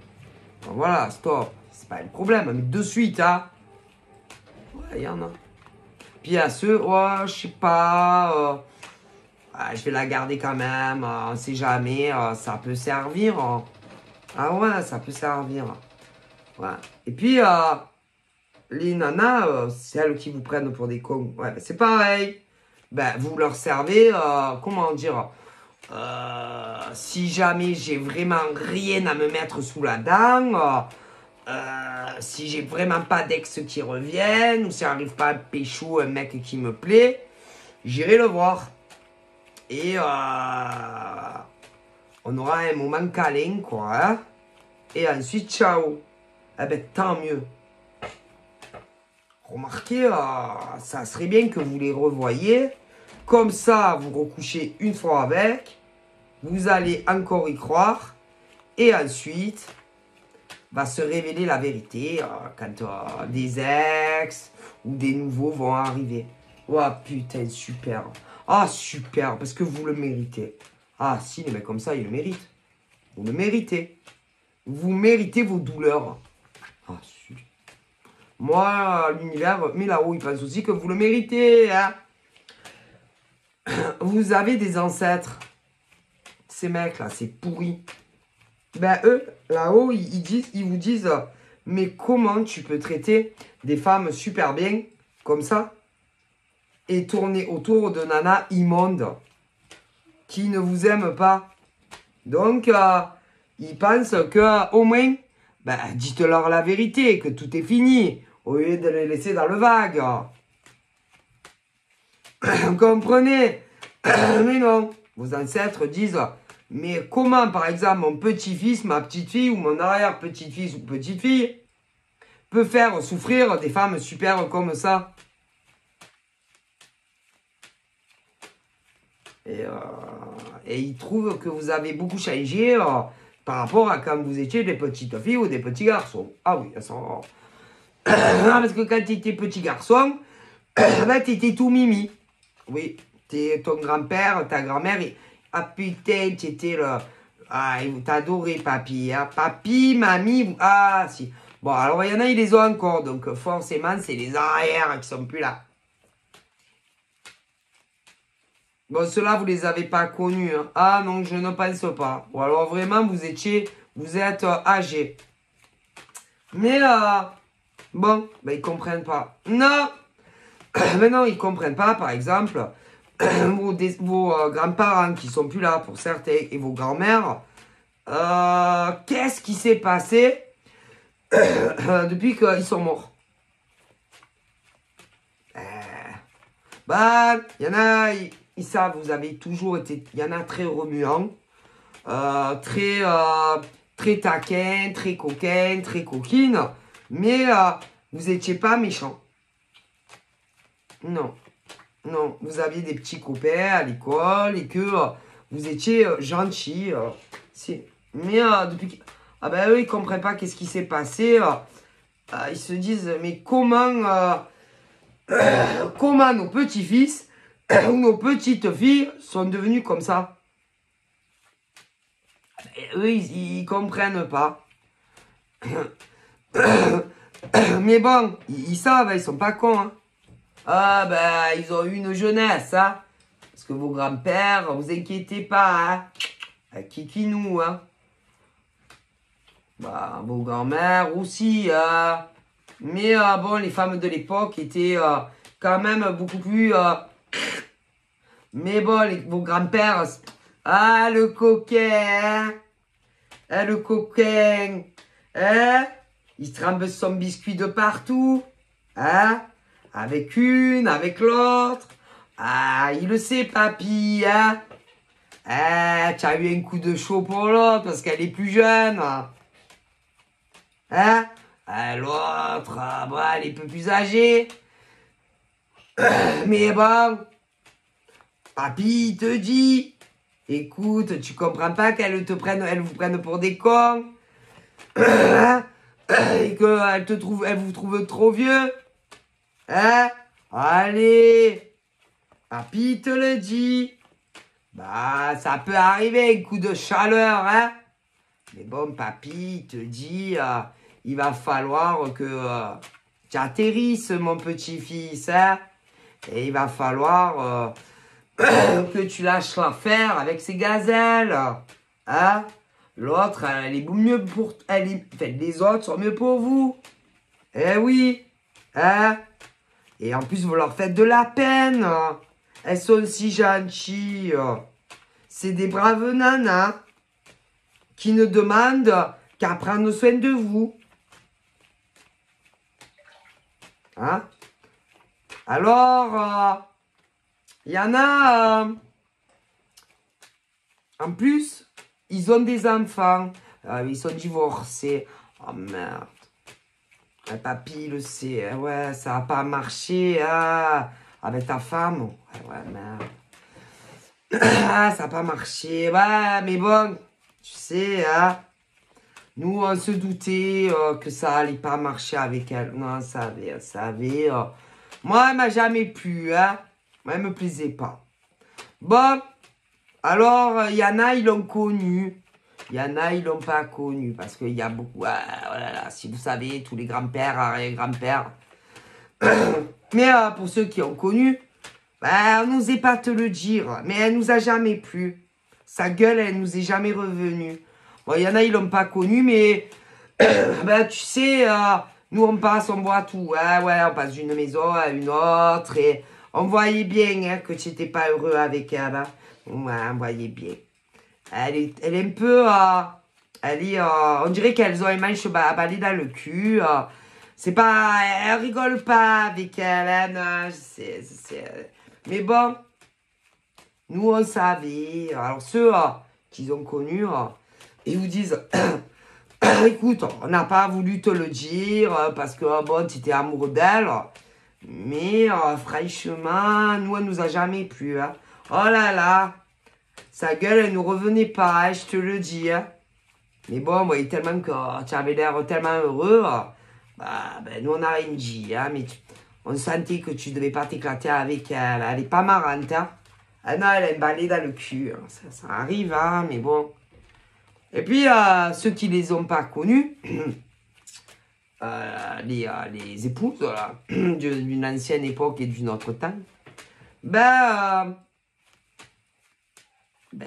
Donc, voilà, stop. C'est pas le problème, mais de suite, hein. Ouais, il y en a. Puis il y a ceux, ouais, je sais pas, je vais la garder quand même, on sait jamais, ça peut servir. Ah ouais, ça peut servir. Ouais. Et puis, les nanas, celles qui vous prennent pour des cons, ouais, ben, c'est pareil. Ben, vous leur servez, comment dire, si jamais j'ai vraiment rien à me mettre sous la dent, si j'ai vraiment pas d'ex qui reviennent, ou si j'arrive pas à pécho un mec qui me plaît, j'irai le voir. Et on aura un moment câlin, quoi. Hein. Et ensuite, ciao. Eh ben, tant mieux. Remarquez, ça serait bien que vous les revoyiez. Comme ça, vous recouchez une fois avec. Vous allez encore y croire. Et ensuite, va se révéler la vérité quand des ex ou des nouveaux vont arriver. Oh putain, super. Ah, super, parce que vous le méritez. Ah, si, les mecs comme ça, ils le méritent. Vous le méritez. Vous méritez vos douleurs. Ah, super. Moi, l'univers, mais là-haut, il pense aussi que vous le méritez. Hein. Vous avez des ancêtres. Ces mecs-là, c'est pourri. Ben, eux, là-haut, ils vous disent, mais comment tu peux traiter des femmes super bien, comme ça, et tourner autour de nanas immondes, qui ne vous aiment pas. Donc, ils pensent que, au moins, ben, dites-leur la vérité, que tout est fini, au lieu de les laisser dans le vague. Comprenez? Mais non, vos ancêtres disent, mais comment, par exemple, mon petit-fils, ma petite-fille, ou mon arrière-petit-fils ou petite-fille, peut faire souffrir des femmes super comme ça? Et ils trouvent que vous avez beaucoup changé par rapport à quand vous étiez des petites filles ou des petits garçons. Ah oui, elles sont... parce que quand tu étais petit garçon, ben, tu étais tout mimi. Oui, ton grand-père, ta grand-mère, ah putain, tu étais le... Ah, t'adorais papy, hein. Papy, mamie, ah si. Bon, alors il y en a, ils les ont encore, donc forcément, c'est les arrières qui sont plus là. Bon, ceux-là, vous les avez pas connus. Hein. Ah non, je ne pense pas. Ou alors vraiment, vous êtes âgé. Mais, bon, ben, ils comprennent pas. Non, mais non, ils comprennent pas, par exemple, vos grands-parents qui sont plus là pour certains et vos grands-mères. Qu'est-ce qui s'est passé depuis qu'ils sont morts? Bah, il y en a, ils savent, vous avez toujours été, il y en a très remuants, très taquins, très coquins, très coquines, mais vous n'étiez pas méchants. Non, non, vous aviez des petits copains à l'école et que vous étiez gentils. Mais depuis que... Ah ben eux, ils ne comprennent pas qu'est-ce qui s'est passé. Ils se disent, mais comment nos petits-fils ou nos petites filles sont devenus comme ça? Et eux, ils ne comprennent pas. Mais bon, ils savent, ils sont pas cons. Hein. Ah ben, ils ont eu une jeunesse, hein. Parce que vos grands-pères, vous inquiétez pas, hein. Kikinou, hein. Bah, vos grands-mères aussi, mais bon, les femmes de l'époque étaient quand même beaucoup plus... mais bon, vos grands-pères... Ah, le coquin, hein. Hein, le coquin, hein. Il trempe son biscuit de partout, hein. Avec une, avec l'autre. Ah, il le sait, papy, hein. Eh, tu as eu un coup de chaud pour l'autre parce qu'elle est plus jeune. Hein? L'autre, bah, elle est un peu plus âgée. Mais bon, papy te dit, écoute, tu comprends pas qu'elle vous prenne pour des cons. Hein? Et qu'elle elle vous trouve trop vieux. Hein? Allez, papy te le dit. Bah, ça peut arriver, un coup de chaleur, hein? Mais bon, papy te dit, il va falloir que tu atterrisses, mon petit-fils, hein? Et il va falloir que tu lâches l'affaire avec ces gazelles, hein? L'autre, elle est mieux pour... Enfin, les autres sont mieux pour vous. Eh oui, hein? Et en plus, vous leur faites de la peine. Elles sont si gentilles. C'est des braves nanas qui ne demandent qu'à prendre soin de vous. Hein? Alors, Il y en a, en plus, ils ont des enfants. Ils sont divorcés. Oh merde. Papy le sait. Ouais, ça n'a pas marché. Avec ta femme. Ouais, merde. Ça n'a pas marché. Ouais, mais bon, tu sais, nous, on se doutait que ça allait pas marcher avec elle. Non, on savait. Moi, elle m'a jamais plu, hein. Moi, elle me plaisait pas. Bon, alors, il y en a, ils l'ont connu. Il y en a, ils l'ont pas connu. Parce qu'il y a beaucoup... voilà, si vous savez, tous les grands-pères, arrière-grands-pères. Mais pour ceux qui ont connu, on n'osait pas te le dire. Mais elle nous a jamais plu. Sa gueule, elle nous est jamais revenue. Bon, il y en a, ils l'ont pas connu, mais... tu sais, nous, on passe, on voit tout. Ouais, on passe d'une maison à une autre. Et on voyait bien hein, que tu n'étais pas heureux avec elle. Hein. Ouais, on voyait bien. Elle est un peu... on dirait qu'elles ont les manches balées dans le cul. C'est pas... Elle rigole pas avec elle. Hein, non, mais bon, nous, on savait. Alors, ceux qu'ils ont connus, ils vous disent... Écoute, on n'a pas voulu te le dire parce que, bon, tu étais amoureux d'elle. Mais, franchement, nous, elle nous a jamais plu. Hein. Oh là là, sa gueule, elle nous revenait pas, hein, je te le dis. Hein. Mais bon, on voyait tellement que tu avais l'air tellement heureux. Nous, on n'a rien dit. Hein, mais on sentait que tu devais pas t'éclater avec elle. Elle est pas marrante. Hein. Ah non, elle est emballée dans le cul. Hein. Ça arrive, hein, mais bon. Et puis, ceux qui les ont pas connus, les épouses d'une ancienne époque et d'une autre temps,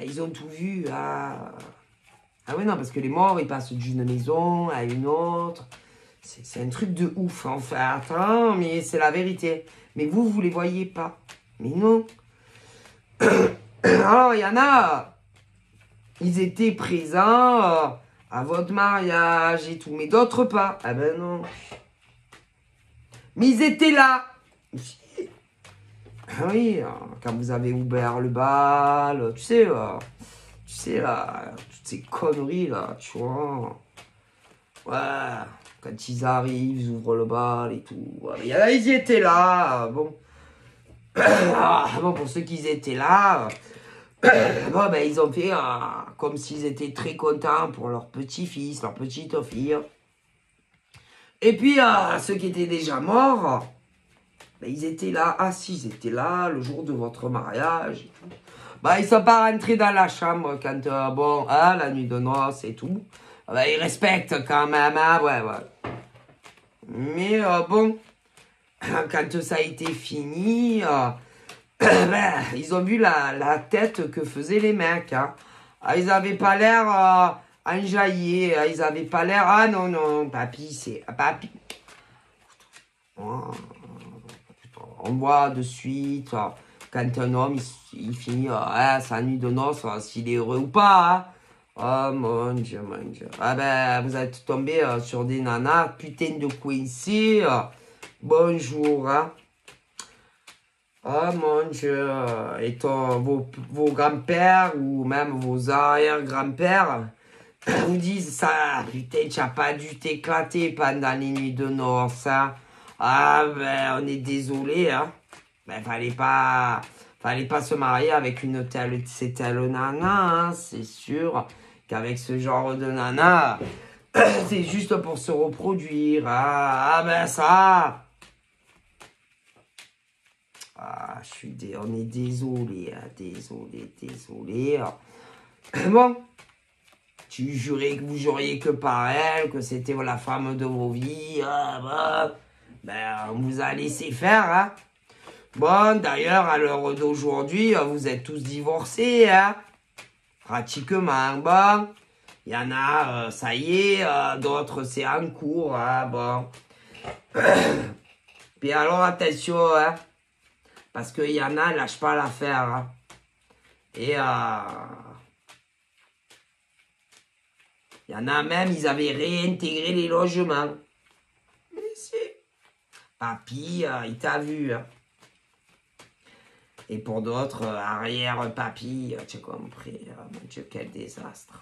ils ont tout vu. Ah oui, non, parce que les morts, ils passent d'une maison à une autre. C'est un truc de ouf, en fait. Attends, mais c'est la vérité. Mais vous les voyez pas. Mais non. Alors, il y en a... Ils étaient présents à votre mariage et tout, mais d'autres pas. Ah ben non. Mais ils étaient là. Oui, quand vous avez ouvert le bal, tu sais là, toutes ces conneries là, tu vois. Ouais, quand ils arrivent, ils ouvrent le bal et tout. Il y en a, ils y étaient là, bon. Bon, pour ceux qui étaient là... ils ont fait comme s'ils étaient très contents pour leur petit-fils, leur petite-fille. Et puis, ceux qui étaient déjà morts, ils étaient là, ils étaient là le jour de votre mariage et tout. Ils sont pas rentrés dans la chambre quand, la nuit de noces et tout. Ils respectent quand même, hein, ouais. Mais bon, quand ça a été fini... ils ont vu la tête que faisaient les mecs. Hein. Ils avaient pas l'air enjaillés. Ils avaient pas l'air... Ah non, papy, c'est... Papy. On voit de suite quand un homme, il finit sa nuit de noces, s'il est heureux ou pas. Hein. Oh mon Dieu. Vous êtes tombé sur des nanas, putain de coincés. Bonjour, hein. Oh mon Dieu, et vos grands-pères ou même vos arrière-grands-pères vous disent ça, putain, tu n'as pas dû t'éclater pendant les nuits de noces, hein. On est désolé, hein. Fallait pas se marier avec c'est telle nana, hein. C'est sûr qu'avec ce genre de nana, c'est juste pour se reproduire, ça... on est désolé, hein, désolé. Bon, vous juriez que par elle, que c'était la femme de vos vies. On vous a laissé faire, hein. Bon, d'ailleurs, à l'heure d'aujourd'hui, vous êtes tous divorcés, hein. Pratiquement, bon. Il y en a, ça y est, d'autres, c'est en cours, hein, bon. Puis alors, attention, hein. Parce qu'il y en a, lâche pas l'affaire. Hein. Et il y en a même, ils avaient réintégré les logements. Mais si. Papy, il t'a vu. Hein. Et pour d'autres, arrière-papy, tu as compris. Mon Dieu, quel désastre.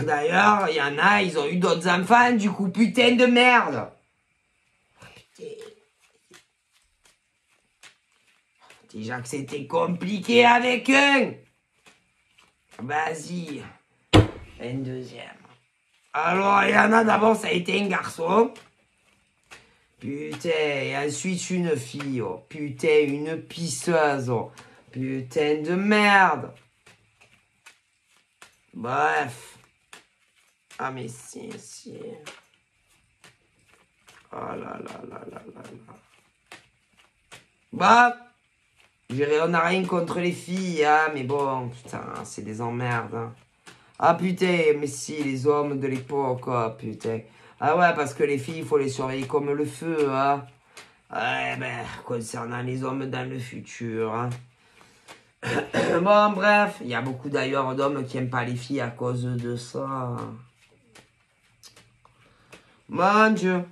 D'ailleurs, il y en a, ils ont eu d'autres enfants, du coup, putain de merde. Putain. Déjà que c'était compliqué avec eux. Vas-y. Un deuxième. Alors, il y en a d'abord, ça a été un garçon. Putain, et ensuite une fille. Oh. Putain, une pisseuse. Oh. Putain de merde. Bref. Ah, mais si. Oh là là là là là là. Bah, on n'a rien contre les filles, hein, mais bon, putain, c'est des emmerdes. Hein. Ah putain, mais si, les hommes de l'époque, oh, putain. Ah ouais, parce que les filles, il faut les surveiller comme le feu, hein. Ouais, ben, concernant les hommes dans le futur, hein. Bon, bref, il y a beaucoup d'ailleurs d'hommes qui n'aiment pas les filles à cause de ça. Mon Dieu.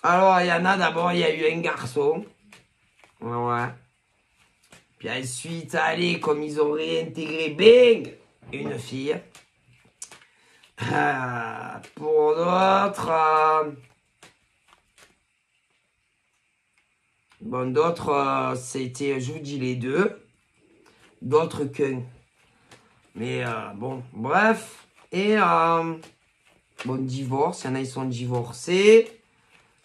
Alors, il y en a d'abord, il y a eu un garçon. Ouais. Puis ensuite, allez, comme ils ont réintégré, bing, une fille. Pour d'autres, bon, d'autres, c'était, je vous dis les deux. D'autres qu'un. Mais bon, bref. Et bon, divorce. Il y en a, ils sont divorcés.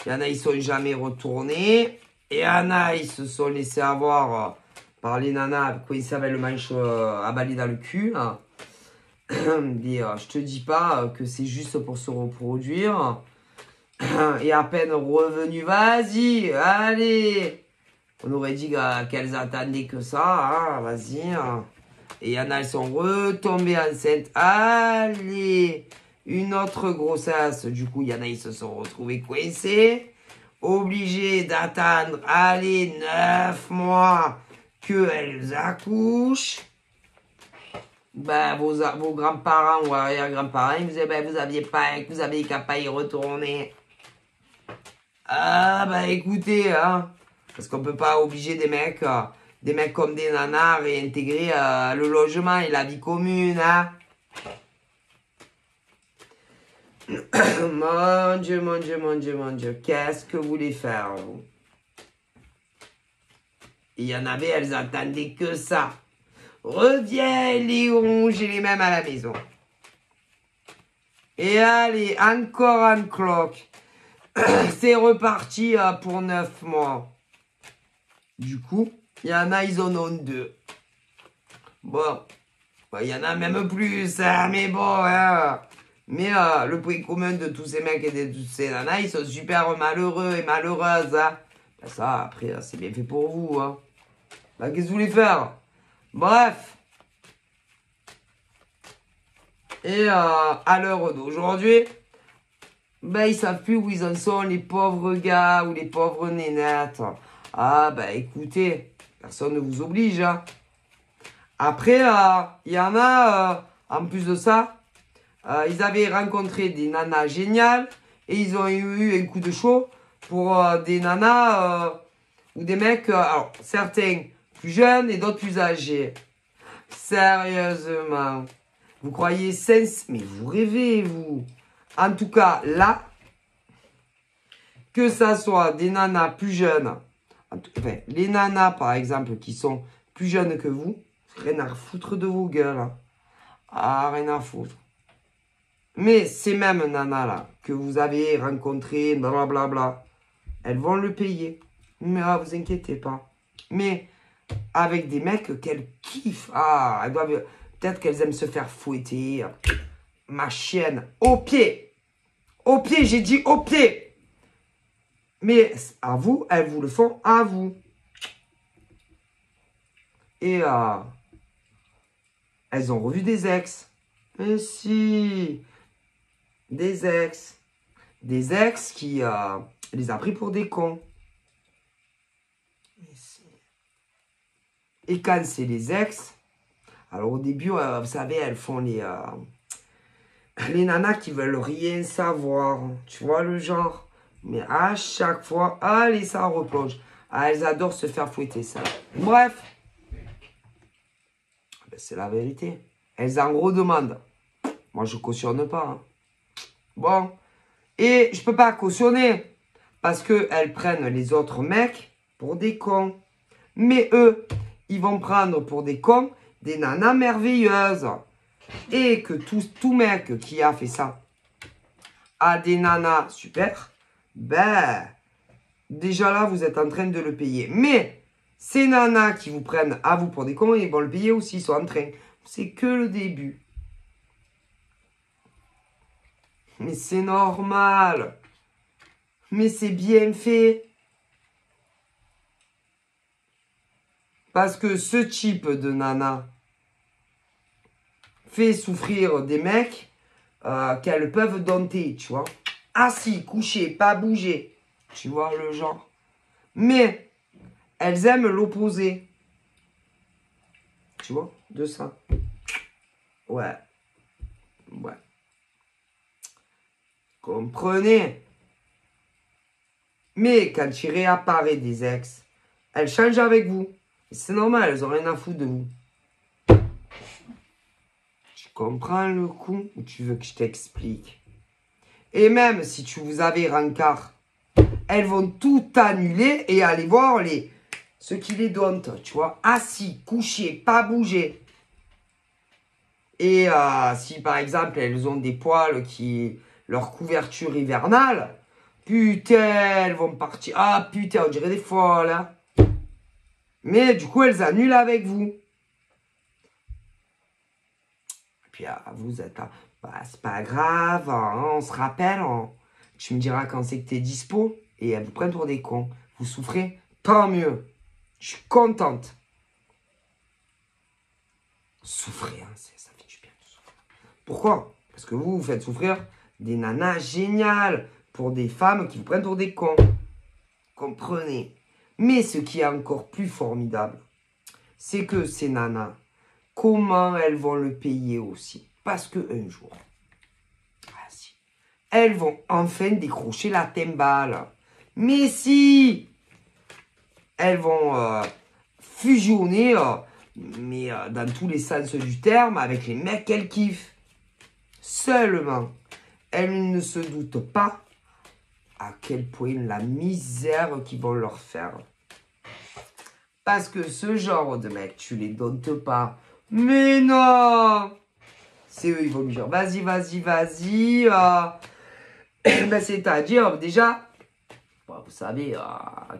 Il y en a, ils sont jamais retournés. Et il y en a, ils se sont laissés avoir par les nanas. Quoi, ils savaient le manche avalé dans le cul. Hein. Et, je te dis pas que c'est juste pour se reproduire. Et à peine revenu, vas-y, allez. On aurait dit qu'elles attendaient que ça, hein, vas-y. Hein. Et il y en a, elles sont retombées enceintes. Allez, une autre grossesse. Du coup, il y en a, ils se sont retrouvés coincés. Obligés d'attendre, allez, 9 mois qu'elles accouchent. Ben, vos grands-parents ou arrière-grands-parents, ils vous disaient, ben, vous avez qu'à pas y retourner. Ah, ben, écoutez, hein. Parce qu'on peut pas obliger des mecs comme des nanas à réintégrer le logement et la vie commune, hein. Mon Dieu, mon Dieu, mon Dieu, mon Dieu. Qu'est-ce que vous voulez faire, vous? Il y en avait, elles attendaient que ça. Reviens, Léon, j'ai les mêmes à la maison. Et allez, encore un cloque. C'est reparti pour 9 mois. Du coup, il y en a, ils en ont 2. Bon, il y en a même plus, hein, mais bon, hein. Mais le point commun de tous ces mecs et de tous ces nanas, ils sont super malheureux et malheureuses. Hein. Ben ça, après, c'est bien fait pour vous. Hein. Ben, qu'est-ce que vous voulez faire? Bref. Et à l'heure d'aujourd'hui, ben, ils savent plus où ils en sont, les pauvres gars ou les pauvres nénettes. Ah, ben, écoutez, personne ne vous oblige. Hein. Après, il y en a, en plus de ça, ils avaient rencontré des nanas géniales et ils ont eu un coup de chaud pour des nanas ou des mecs, alors certains plus jeunes et d'autres plus âgés. Sérieusement, vous croyez sens, mais vous rêvez, vous. En tout cas, là, que ça soit des nanas plus jeunes, enfin, les nanas par exemple qui sont plus jeunes que vous, rien à foutre de vos gueules. Hein. Ah, rien à foutre. Mais ces mêmes nanas-là, que vous avez rencontrées, blablabla, elles vont le payer. Mais vous inquiétez pas. Mais avec des mecs qu'elles kiffent. Ah, elles doivent... Peut-être qu'elles aiment se faire fouetter. Ma chienne, au pied. Au pied, j'ai dit au pied. Mais à vous, elles vous le font à vous. Et elles ont revu des ex. Mais si... Des ex. Des ex qui les a pris pour des cons. Et quand c'est les ex, alors au début, vous savez, elles font les nanas qui veulent rien savoir. Tu vois le genre. Mais à chaque fois, allez, ça replonge. Ah, elles adorent se faire fouetter ça. Bref. c'est la vérité. Elles en redemandent. Moi, je cautionne pas. Hein. Bon. Et je peux pas cautionner. Parce qu'elles prennent les autres mecs pour des cons. Mais eux, ils vont prendre pour des cons des nanas merveilleuses. Et que tout mec qui a fait ça a des nanas super, ben, déjà là, vous êtes en train de le payer. Mais ces nanas qui vous prennent à vous pour des cons, ils vont le payer aussi, ils sont en train. C'est que le début. Mais c'est normal. Mais c'est bien fait. Parce que ce type de nana fait souffrir des mecs qu'elles peuvent dompter, tu vois. Assis, couché, pas bouger. Tu vois le genre. Mais elles aiment l'opposé. Tu vois, de ça. Ouais. Ouais. Comprenez. Mais quand il réapparaît des ex, elles changent avec vous. C'est normal, elles ont rien à foutre de vous. Tu comprends le coup ou tu veux que je t'explique? Et même si tu vous avez rencard, elles vont tout annuler et aller voir ceux qui les donnent, tu vois. Assis, couché, pas bouger. Et si par exemple elles ont des poils leur couverture hivernale, putain, elles vont partir. Ah putain, on dirait des folles. Hein. Mais du coup, elles annulent avec vous. Et puis vous êtes là. Bah, c'est pas grave, hein, on se rappelle. Tu me diras quand c'est que t'es dispo. Et elles vous prennent pour des cons. Vous souffrez, tant mieux. Je suis contente. Souffrez, hein, ça fait du bien de souffrir. Pourquoi? Parce que vous faites souffrir des nanas géniales pour des femmes qui vous prennent pour des cons. Comprenez. Mais ce qui est encore plus formidable, c'est que ces nanas, comment elles vont le payer aussi? Parce qu'un jour, elles vont enfin décrocher la timbale. Mais si, elles vont fusionner, mais dans tous les sens du terme, avec les mecs qu'elles kiffent. Seulement, elles ne se doutent pas à quel point la misère qu'ils vont leur faire. Parce que ce genre de mec, tu les domptes pas. Mais non! C'est eux, ils vont me dire, vas-y, vas-y, vas-y. Ben, c'est-à-dire, déjà, vous savez,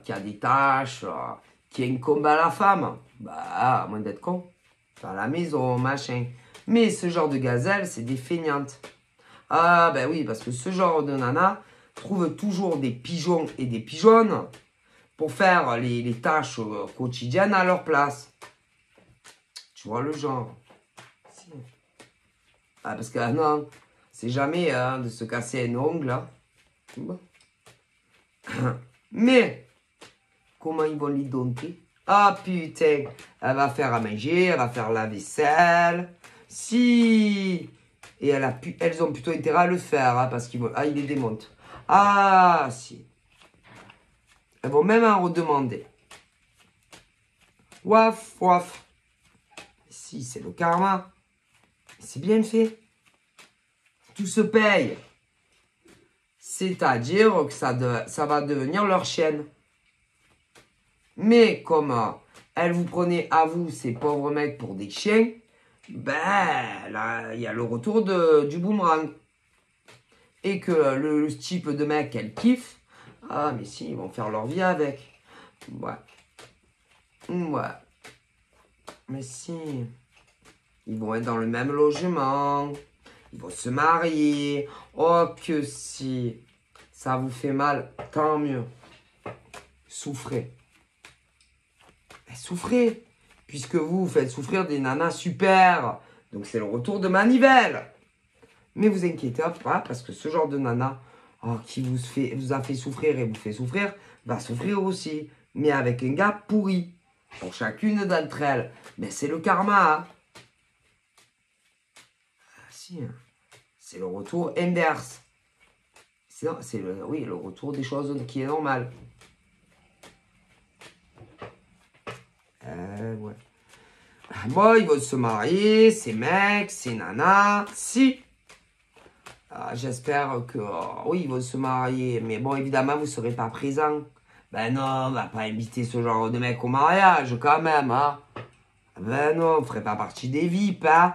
qu'il y a des tâches, qu'il y a une combat à la femme. Bah, à moins d'être con. À la maison, machin. Mais ce genre de gazelle, c'est des feignantes. Ah, ben oui, parce que ce genre de nana trouve toujours des pigeons et des pigeonnes pour faire les tâches quotidiennes à leur place. Tu vois le genre. Ah, parce que non, c'est jamais de se casser un ongle. Là. Mais, comment ils vont les dompter? Ah putain, elle va faire à manger, elle va faire la vaisselle. Si. Et elles ont plutôt intérêt à le faire, hein, parce qu'ils ils les démontent. Ah, si. Elles vont même en redemander. Waf, waf. Si, c'est le karma. C'est bien fait. Tout se paye. C'est-à-dire que ça va devenir leur chaîne. Mais comme elles vous prenaient à vous, ces pauvres mecs, pour des chiens, ben là, il y a le retour du boomerang. Et que le type de mec qu'elles kiffent, ah mais si, ils vont faire leur vie avec. Ouais. Ouais. Mais si. Ils vont être dans le même logement. Ils vont se marier. Oh que si. Ça vous fait mal, tant mieux. Souffrez. Mais souffrez. Puisque vous faites souffrir des nanas super. Donc c'est le retour de Manivelle. Mais vous inquiétez pas, parce que ce genre de nana qui vous a fait souffrir et vous fait souffrir, va souffrir aussi. Mais avec un gars pourri. Pour chacune d'entre elles. Mais c'est le karma. Hein. Ah, si. Hein. C'est le retour inverse. C'est le retour des choses qui est normal. Ouais. Bon, ils vont se marier, ces mecs, ces nanas. Si. J'espère que... oui, ils vont se marier. Mais bon, évidemment, vous ne serez pas présents. Ben non, on va pas inviter ce genre de mec au mariage, quand même, hein. Ben non, on ne ferait pas partie des VIP, hein.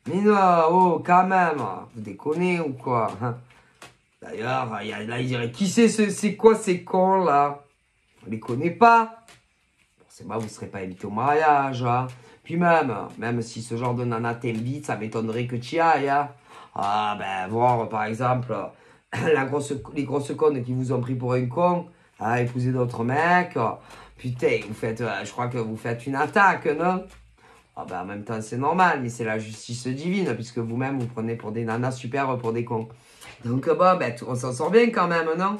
Mais non, oh, quand même. Vous déconnez ou quoi, hein. D'ailleurs, là, il dirait, qui c'est quoi ces cons, là? On les connaît pas. C'est pas, vous ne serez pas invité au mariage, hein. Puis même si ce genre de nana t'invite, ça m'étonnerait que tu y ailles, hein. Ah, ben, voir, par exemple, les grosses connes qui vous ont pris pour un con, à épouser d'autres mecs. Putain, vous faites, je crois que vous faites une attaque, non? Ah, ben, en même temps, c'est normal, mais c'est la justice divine, puisque vous-même, vous prenez pour des nanas super pour des cons. Donc, bon, ben, on s'en sort bien quand même, non?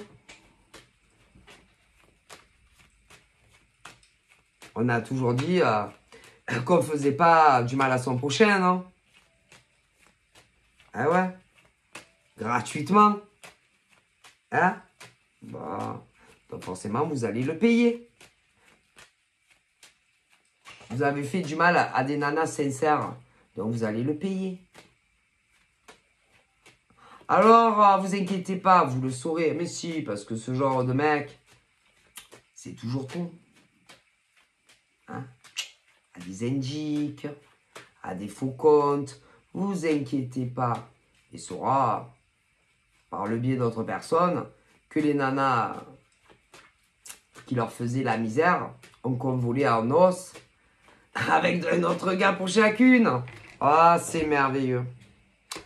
On a toujours dit qu'on ne faisait pas du mal à son prochain, non? Ah ouais? Gratuitement. Hein? Bon. Donc forcément, vous allez le payer. Vous avez fait du mal à des nanas sincères. Donc vous allez le payer. Alors, vous inquiétez pas, vous le saurez. Mais si, parce que ce genre de mec, c'est toujours tout. Hein? À des indiques, à des faux comptes. Vous inquiétez pas. Il saura, par le biais d'autres personnes, que les nanas qui leur faisaient la misère ont convolé en os avec un autre gars pour chacune. Ah, c'est merveilleux.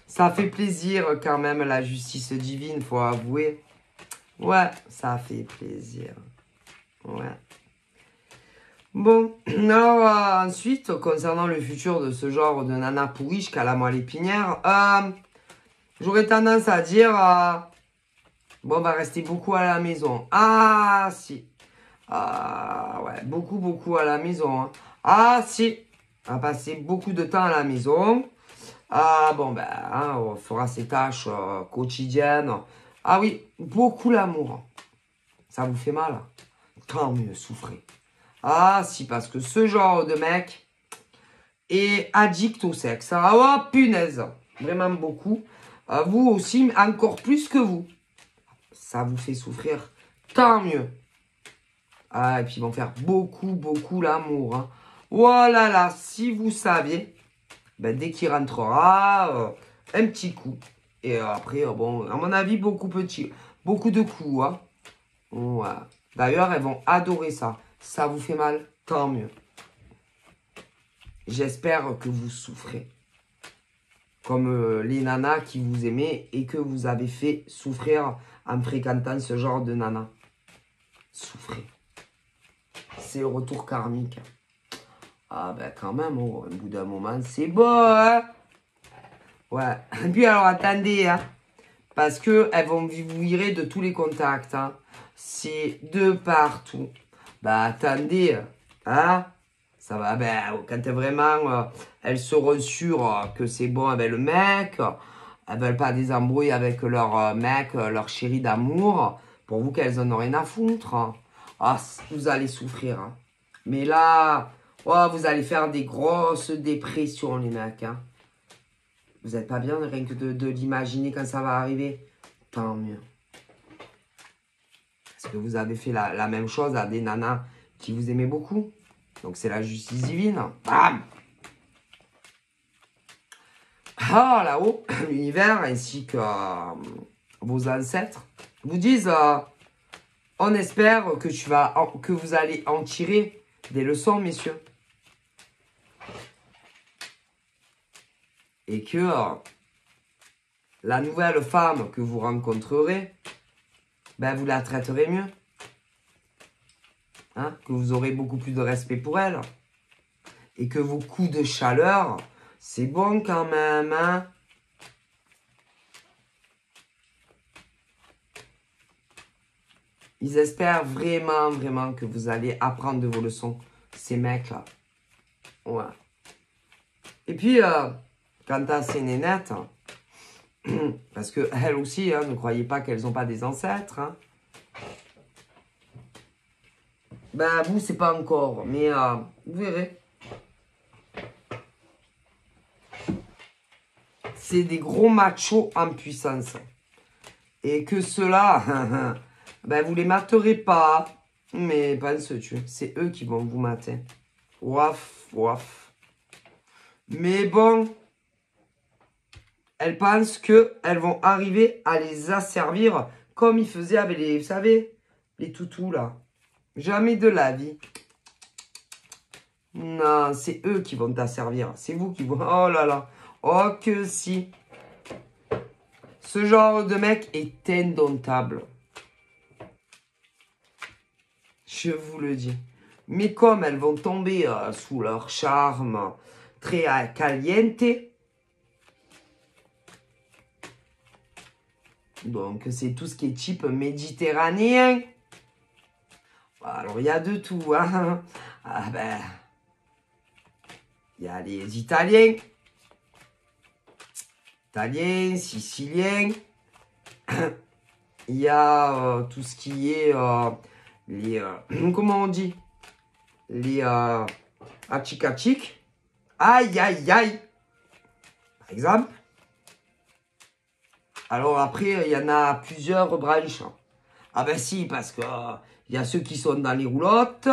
Ça fait plaisir quand même, la justice divine, faut avouer. Ouais, ça fait plaisir. Ouais. Bon, alors ensuite, concernant le futur de ce genre de nana pourrie jusqu'à la moelle épinière, j'aurais tendance à dire, bon, on va rester beaucoup à la maison. Ah, si. Ah, ouais, beaucoup à la maison, hein. Ah, si. On va passer beaucoup de temps à la maison. Ah, bon, ben, hein, on fera ses tâches quotidiennes. Ah oui, beaucoup l'amour. Ça vous fait mal? Tant mieux, souffrez. Ah, si, parce que ce genre de mec est addict au sexe. Ah, oh, punaise. Vraiment beaucoup. Vous aussi, encore plus que vous. Ça vous fait souffrir. Tant mieux. Ah, et puis ils vont faire beaucoup l'amour, hein. Voilà, là, si vous saviez, ben, dès qu'il rentrera, un petit coup. Et après, bon, à mon avis, beaucoup de coups, hein. Ouais. D'ailleurs, elles vont adorer ça. Ça vous fait mal, tant mieux. J'espère que vous souffrez. Comme les nanas qui vous aimaient et que vous avez fait souffrir en fréquentant ce genre de nana. Souffrez. C'est le retour karmique. Ah ben quand même, oh, au bout d'un moment, c'est beau, hein? Ouais. Et puis alors, attendez, hein? Parce qu'elles vont vous virer de tous les contacts, hein? C'est de partout. Bah attendez, hein? Ça va, ben, quand vraiment elles seront sûres que c'est bon avec le mec, elles veulent pas des embrouilles avec leur mec, leur chéri d'amour, pour vous qu'elles en ont rien à foutre, hein. Ah, vous allez souffrir, hein. Mais là, oh, vous allez faire des grosses dépressions, les mecs, hein. Vous n'êtes pas bien rien que de l'imaginer quand ça va arriver? Tant mieux. Parce que vous avez fait la même chose à des nanas qui vous aimaient beaucoup. Donc c'est la justice divine. Bam! Ah, là-haut, l'univers ainsi que vos ancêtres vous disent on espère que vous allez en tirer des leçons, messieurs. Et que la nouvelle femme que vous rencontrerez, ben vous la traiterez mieux. Hein, que vous aurez beaucoup plus de respect pour elle. Et que vos coups de chaleur, c'est bon quand même, hein. Ils espèrent vraiment que vous allez apprendre de vos leçons, ces mecs-là. Ouais. Et puis, quant à ces nénettes, parce que elles aussi, hein, ne croyez pas qu'elles n'ont pas des ancêtres, hein. Ben, vous, c'est pas encore, mais vous verrez. c'est des gros machos en puissance. Et que ceux-là, ben vous les materez pas. Mais pense-tu, c'est eux qui vont vous mater. Ouaf, ouaf. Mais bon, elles pensent qu'elles vont arriver à les asservir comme ils faisaient avec les, vous savez, les toutous là. Jamais de la vie. Non, c'est eux qui vont t'asservir. C'est vous qui vont... Oh là là. Oh que si. Ce genre de mec est indomptable. Je vous le dis. Mais comme elles vont tomber sous leur charme très caliente. Donc, c'est tout ce qui est type méditerranéen. Alors, il y a de tout. Hein. Ah ben... Il y a les Italiens. Italiens, Siciliens. Il y a tout ce qui est... les... comment on dit? Les... achikachik. Aïe, aïe, aïe. Par exemple. Alors après, il y en a plusieurs branches. Ah ben si, parce que il y a ceux qui sont dans les roulottes,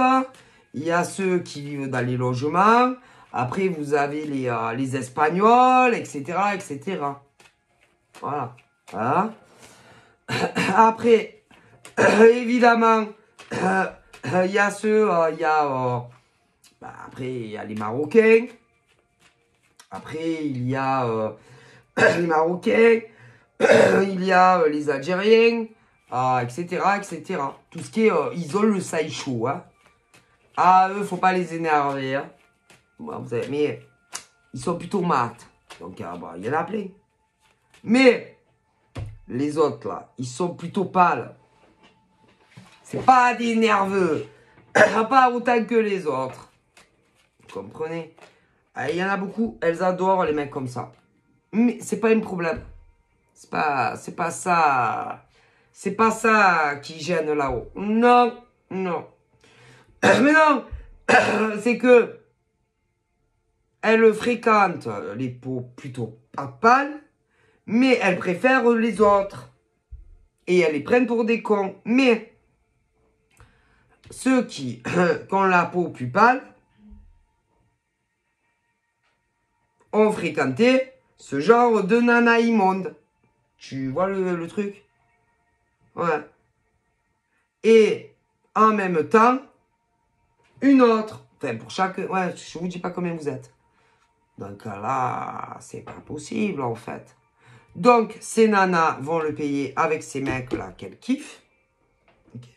il y a ceux qui vivent dans les logements, après vous avez les Espagnols, etc., etc. Voilà. Voilà. Après, évidemment, il y a ceux, après, il y a les Marocains. Après, il y a les Marocains. Il y a les Algériens, etc., etc. Tout ce qui est... ils ont le saï chaud. Hein. Ah, eux, faut pas les énerver. Hein. Bon, vous savez, mais ils sont plutôt mat. Donc, bah, il y en a plein. Mais les autres, là, ils sont plutôt pâles. C'est pas des nerveux. Pas autant que les autres. Vous comprenez? Il y en a beaucoup, elles adorent les mecs comme ça. Mais c'est pas un problème. C'est pas ça. C'est pas ça qui gêne là-haut. Non, non. Mais non, c'est que elle fréquente les peaux plutôt pas pâles, mais elle préfère les autres. Et elles les prennent pour des cons. Mais ceux qui ont la peau plus pâle ont fréquenté ce genre de nana immonde. Tu vois le truc? Ouais. Et en même temps, une autre. Enfin, pour chaque... Ouais, je vous dis pas combien vous êtes. Donc là, c'est pas possible en fait. Donc, ces nanas vont le payer avec ces mecs-là qu'elles kiffent. Okay.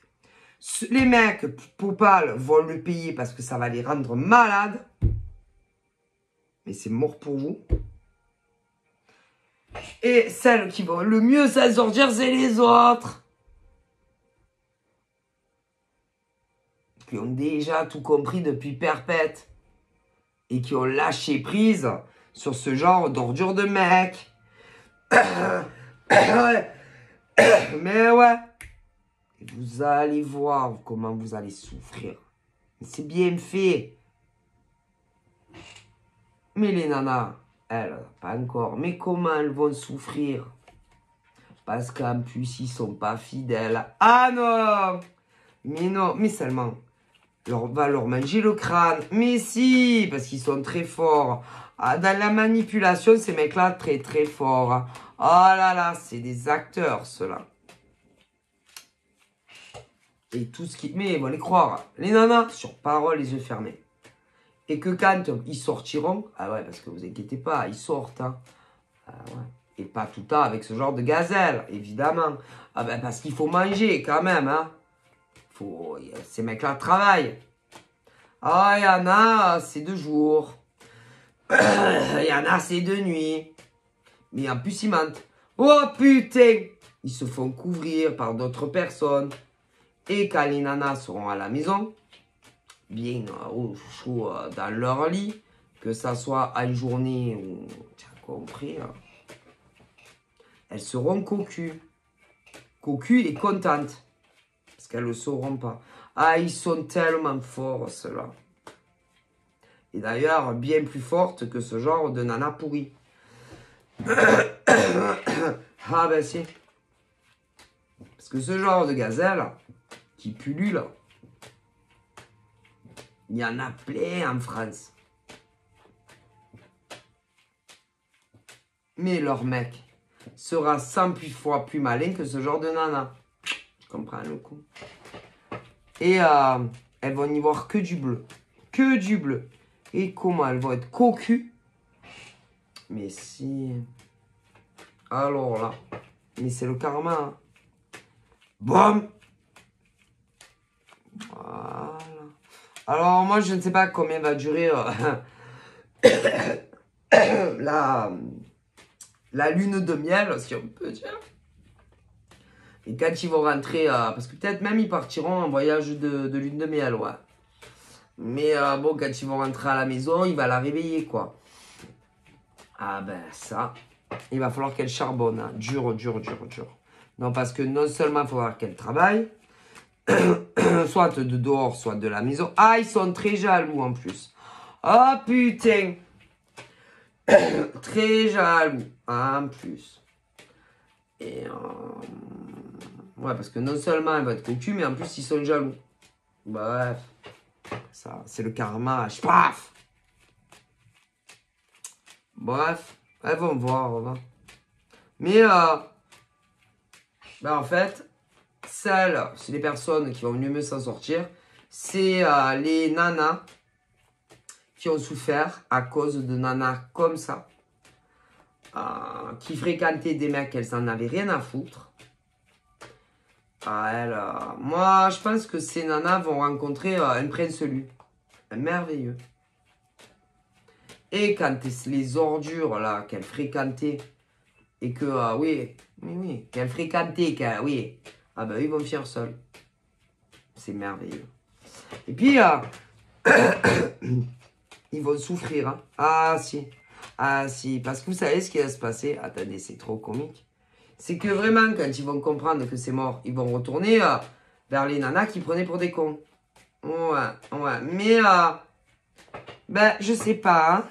Les mecs poupales vont le payer parce que ça va les rendre malades. Mais c'est mort pour vous. Et celles qui vont le mieux s'en sortir, c'est les autres. Qui ont déjà tout compris depuis perpète. Et qui ont lâché prise sur ce genre d'ordure de mec. Mais ouais. Vous allez voir comment vous allez souffrir. C'est bien fait. Mais les nanas, elles, pas encore. Mais comment elles vont souffrir? Parce qu'en plus, ils sont pas fidèles. Ah non! Mais non, mais seulement, on va leur manger le crâne. Mais si, parce qu'ils sont très forts. Ah, dans la manipulation, ces mecs-là, très très forts. Oh là là, c'est des acteurs, ceux-là. Et tout ce qui... Mais ils vont les croire. Les nanas, sur parole, les yeux fermés. Et que quand ils sortiront... Ah ouais, parce que vous inquiétez pas, ils sortent. Hein. Ah ouais. Et pas tout le temps avec ce genre de gazelle, évidemment. Ah ben parce qu'il faut manger quand même. Hein. Ces mecs-là travaillent. Ah, il y en a, c'est de jour. Il y en a, c'est de nuit. Mais en plus, ils mentent. Oh putain! Ils se font couvrir par d'autres personnes. Et quand les nanas seront à la maison, bien au chaud dans leur lit, que ça soit en journée ou... Tu as compris, hein, elles seront cocues. Cocues et contentes. Parce qu'elles ne le sauront pas. Ah, ils sont tellement forts, ceux-là. Et d'ailleurs, bien plus fortes que ce genre de nana pourrie. Ah ben si. Parce que ce genre de gazelle qui pullule, il y en a plein en France. Mais leur mec sera 100 fois plus malin que ce genre de nana. Tu comprends le coup? Et elles vont n'y voir que du bleu. Que du bleu. Et comment elles vont être cocues. Mais si... Alors là... Mais c'est le karma. Hein. Boum. Voilà. Alors moi je ne sais pas combien va durer la lune de miel, si on peut dire. Et quand ils vont rentrer, parce que peut-être même ils partiront en voyage de lune de miel, ouais. Mais bon, quand ils vont rentrer à la maison, il va la réveiller, quoi. Ah ben ça, il va falloir qu'elle charbonne, hein. Dur, dur, dur, dur. Non, parce que non seulement il faudra qu'elle travaille, soit de dehors, soit de la maison. Ah, ils sont très jaloux en plus. Oh putain. Très jaloux, en plus. Et ouais, parce que non seulement elle va être cocu, mais en plus ils sont jaloux. Bref, ça, c'est le karma. Paf. Bref, elles vont voir, on va. Mais ben en fait, celles, c'est les personnes qui vont mieux s'en sortir. C'est les nanas qui ont souffert à cause de nanas comme ça. Qui fréquentaient des mecs qu'elles n'en avaient rien à foutre. Moi, je pense que ces nanas vont rencontrer un prince lu. Un merveilleux. Et quand les ordures là qu'elles fréquentaient et que, oui, qu'elles fréquentaient, oui, ah ben ils vont finir seuls. C'est merveilleux. Et puis, ils vont souffrir. Hein. Ah si, parce que vous savez ce qui va se passer. Attendez, c'est trop comique. C'est que vraiment, quand ils vont comprendre que c'est mort, ils vont retourner vers les nanas qui prenaient pour des cons. Ouais. Mais, ben, je sais pas. Hein.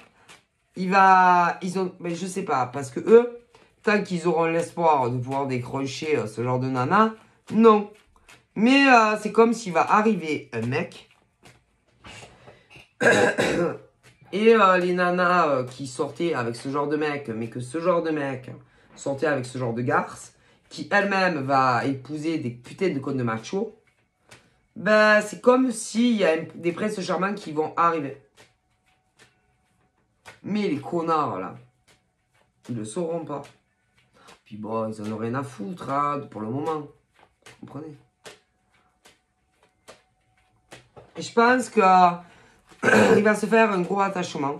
Je sais pas. Parce que eux, tant qu'ils auront l'espoir de pouvoir décrocher ce genre de nana, non. Mais c'est comme s'il va arriver un mec. Et les nanas qui sortaient avec ce genre de mec, mais que ce genre de mec sortait avec ce genre de garce, qui elle-même va épouser des putains de connes de macho, ben c'est comme s'il y a des princes charmants qui vont arriver. Mais les connards là, ils le sauront pas. Puis bon, ils en ont rien à foutre hein, pour le moment. Vous comprenez? Et je pense que il va se faire un gros attachement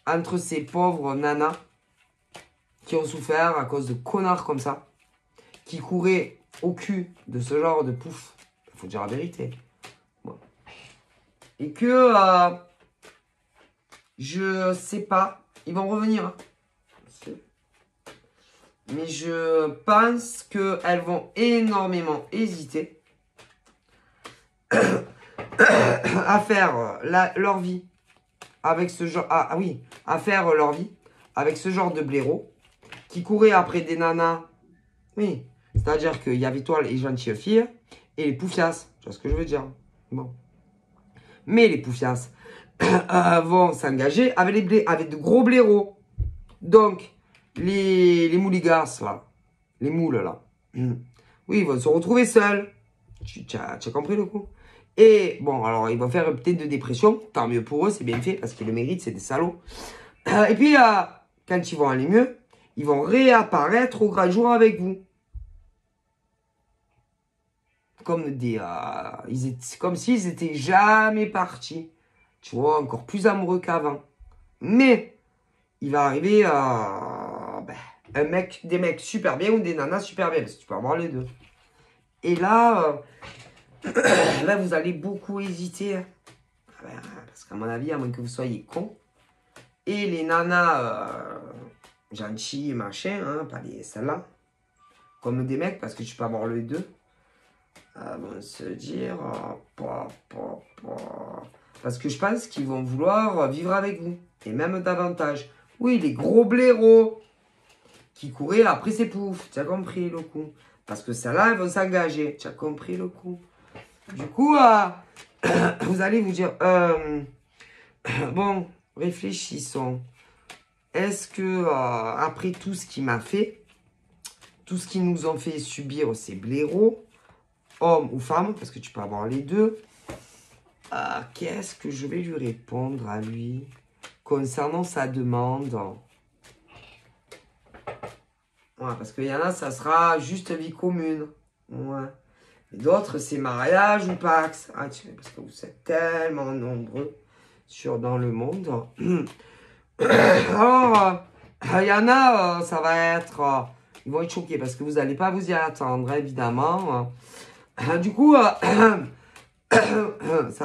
entre ces pauvres nanas qui ont souffert à cause de connards comme ça, qui couraient au cul de ce genre de pouf. Il faut dire la vérité. Bon. Et que, je sais pas, ils vont revenir. Hein. Mais je pense qu'elles vont énormément hésiter à faire leur vie avec ce genre... à faire leur vie avec ce genre de blaireau qui courait après des nanas. Oui, c'est-à-dire qu'il y avait toi les gentilles filles et les poufias. Tu vois ce que je veux dire? Bon. Mais les poufias vont s'engager avec de gros blaireaux. Donc, les mouligas, là, les moules, là, oui, ils vont se retrouver seuls. Tu as compris le coup? Et bon, alors, ils vont faire peut-être de dépression. Tant mieux pour eux, c'est bien fait, parce qu'ils le méritent, c'est des salauds. Et puis, quand ils vont aller mieux, ils vont réapparaître au grand jour avec vous. Comme comme s'ils étaient jamais partis. Tu vois, encore plus amoureux qu'avant. Mais, il va arriver des mecs super bien ou des nanas super bien. Parce que tu peux avoir les deux. Et là, là vous allez beaucoup hésiter. Parce qu'à mon avis, à moins que vous soyez con. Et les nanas gentilles, machin, hein, pas celles-là. Comme des mecs, parce que tu peux avoir les deux. Vont se dire... Parce que je pense qu'ils vont vouloir vivre avec vous. Et même davantage. Oui, les gros blaireaux. qui couraient après ses poufs. Tu as compris le coup? Parce que celles-là, elles vont s'engager. Tu as compris le coup? Du coup, vous allez vous dire, bon, réfléchissons. Est-ce que, après tout ce qu'il m'a fait, tout ce qu'ils nous ont fait subir ces blaireaux, hommes ou femmes, parce que tu peux avoir les deux, qu'est-ce que je vais lui répondre à lui concernant sa demande? Ouais, parce qu'il y en a, ça sera juste vie commune. Ouais. Et d'autres, c'est mariage ou pax. Ah, parce que vous êtes tellement nombreux dans le monde. Alors, il y en a, ça va être... ils vont être choqués parce que vous n'allez pas vous y attendre, évidemment. Du coup, ça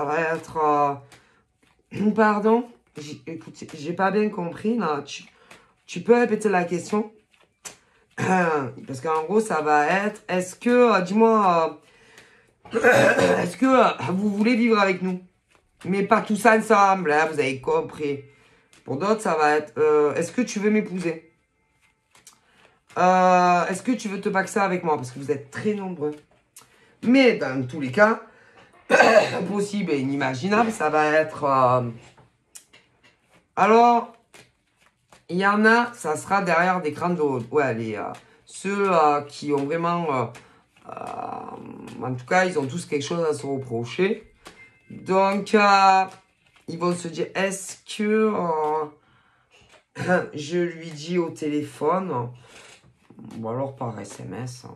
va être... pardon, écoute, j'ai pas bien compris. Là. Tu peux répéter la question? Parce qu'en gros, ça va être... Est-ce que... dis-moi... est-ce que vous voulez vivre avec nous? Mais pas tous ensemble, hein, vous avez compris. Pour d'autres, ça va être... est-ce que tu veux m'épouser? Est-ce que tu veux te paxer avec moi? Parce que vous êtes très nombreux. Mais dans tous les cas, impossible et inimaginable, ça va être... alors, il y en a, ça sera derrière des crânes de... Ouais, ceux qui ont vraiment... en tout cas, ils ont tous quelque chose à se reprocher. Donc, ils vont se dire, est-ce que je lui dis au téléphone, ou alors par SMS,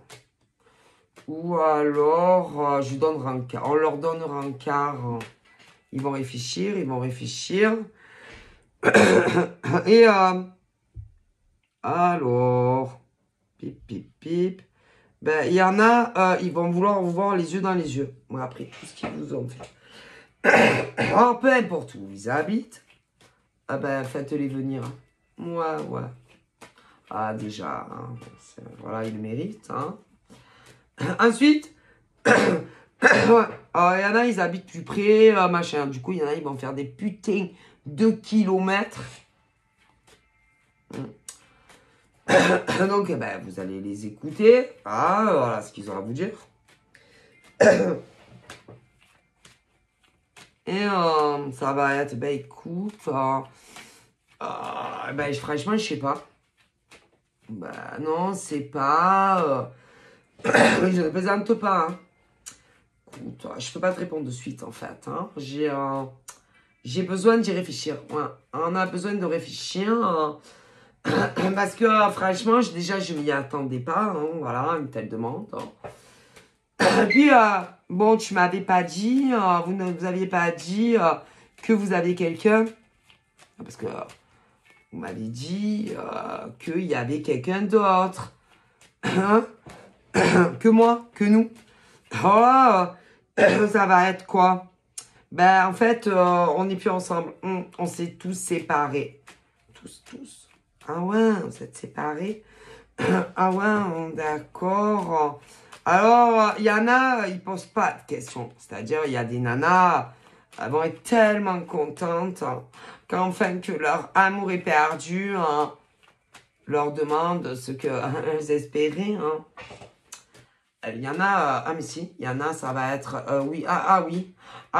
ou alors je donne rencard. On leur donne rencard. Ils vont réfléchir, Et alors, pip, pip, pip. Ben, il y en a, ils vont vouloir vous voir les yeux dans les yeux. Bon, après tout ce qu'ils vous ont fait. Alors, peu importe où ils habitent, ben, faites-les venir. Ouais. Ah, déjà, hein, voilà, ils le méritent. Hein. Ensuite, alors, il y en a, ils habitent plus près, machin. Du coup, il y en a, ils vont faire des putains de kilomètres. Donc, ben, vous allez les écouter. Ah, voilà ce qu'ils ont à vous dire. Et ça va être, ben écoute, ben franchement, je sais pas. Ben non, c'est pas... je ne plaisante pas. Hein. Écoute, je peux pas te répondre de suite, en fait. Hein. J'ai besoin d'y réfléchir. Ouais. On a besoin de réfléchir. Parce que, franchement, déjà, je m'y attendais pas. Hein, voilà, une telle demande. Et puis, bon, tu m'avais pas dit, vous ne vous aviez pas dit que vous avez quelqu'un. Parce que vous m'avez dit qu'il y avait quelqu'un d'autre. Hein? Que moi, que nous. Oh, ça va être quoi? Ben, en fait, on n'est plus ensemble. On s'est tous séparés. Tous. Ah ouais, vous êtes séparés? Ah ouais, d'accord. Alors, il y en a, ils posent pas de questions. C'est-à-dire, il y a des nanas, elles vont être tellement contentes qu'enfin que leur amour est perdu, hein, leur demande ce qu'elles espéraient. Hein. Il y en a, mais si, il y en a, ça va être, oui,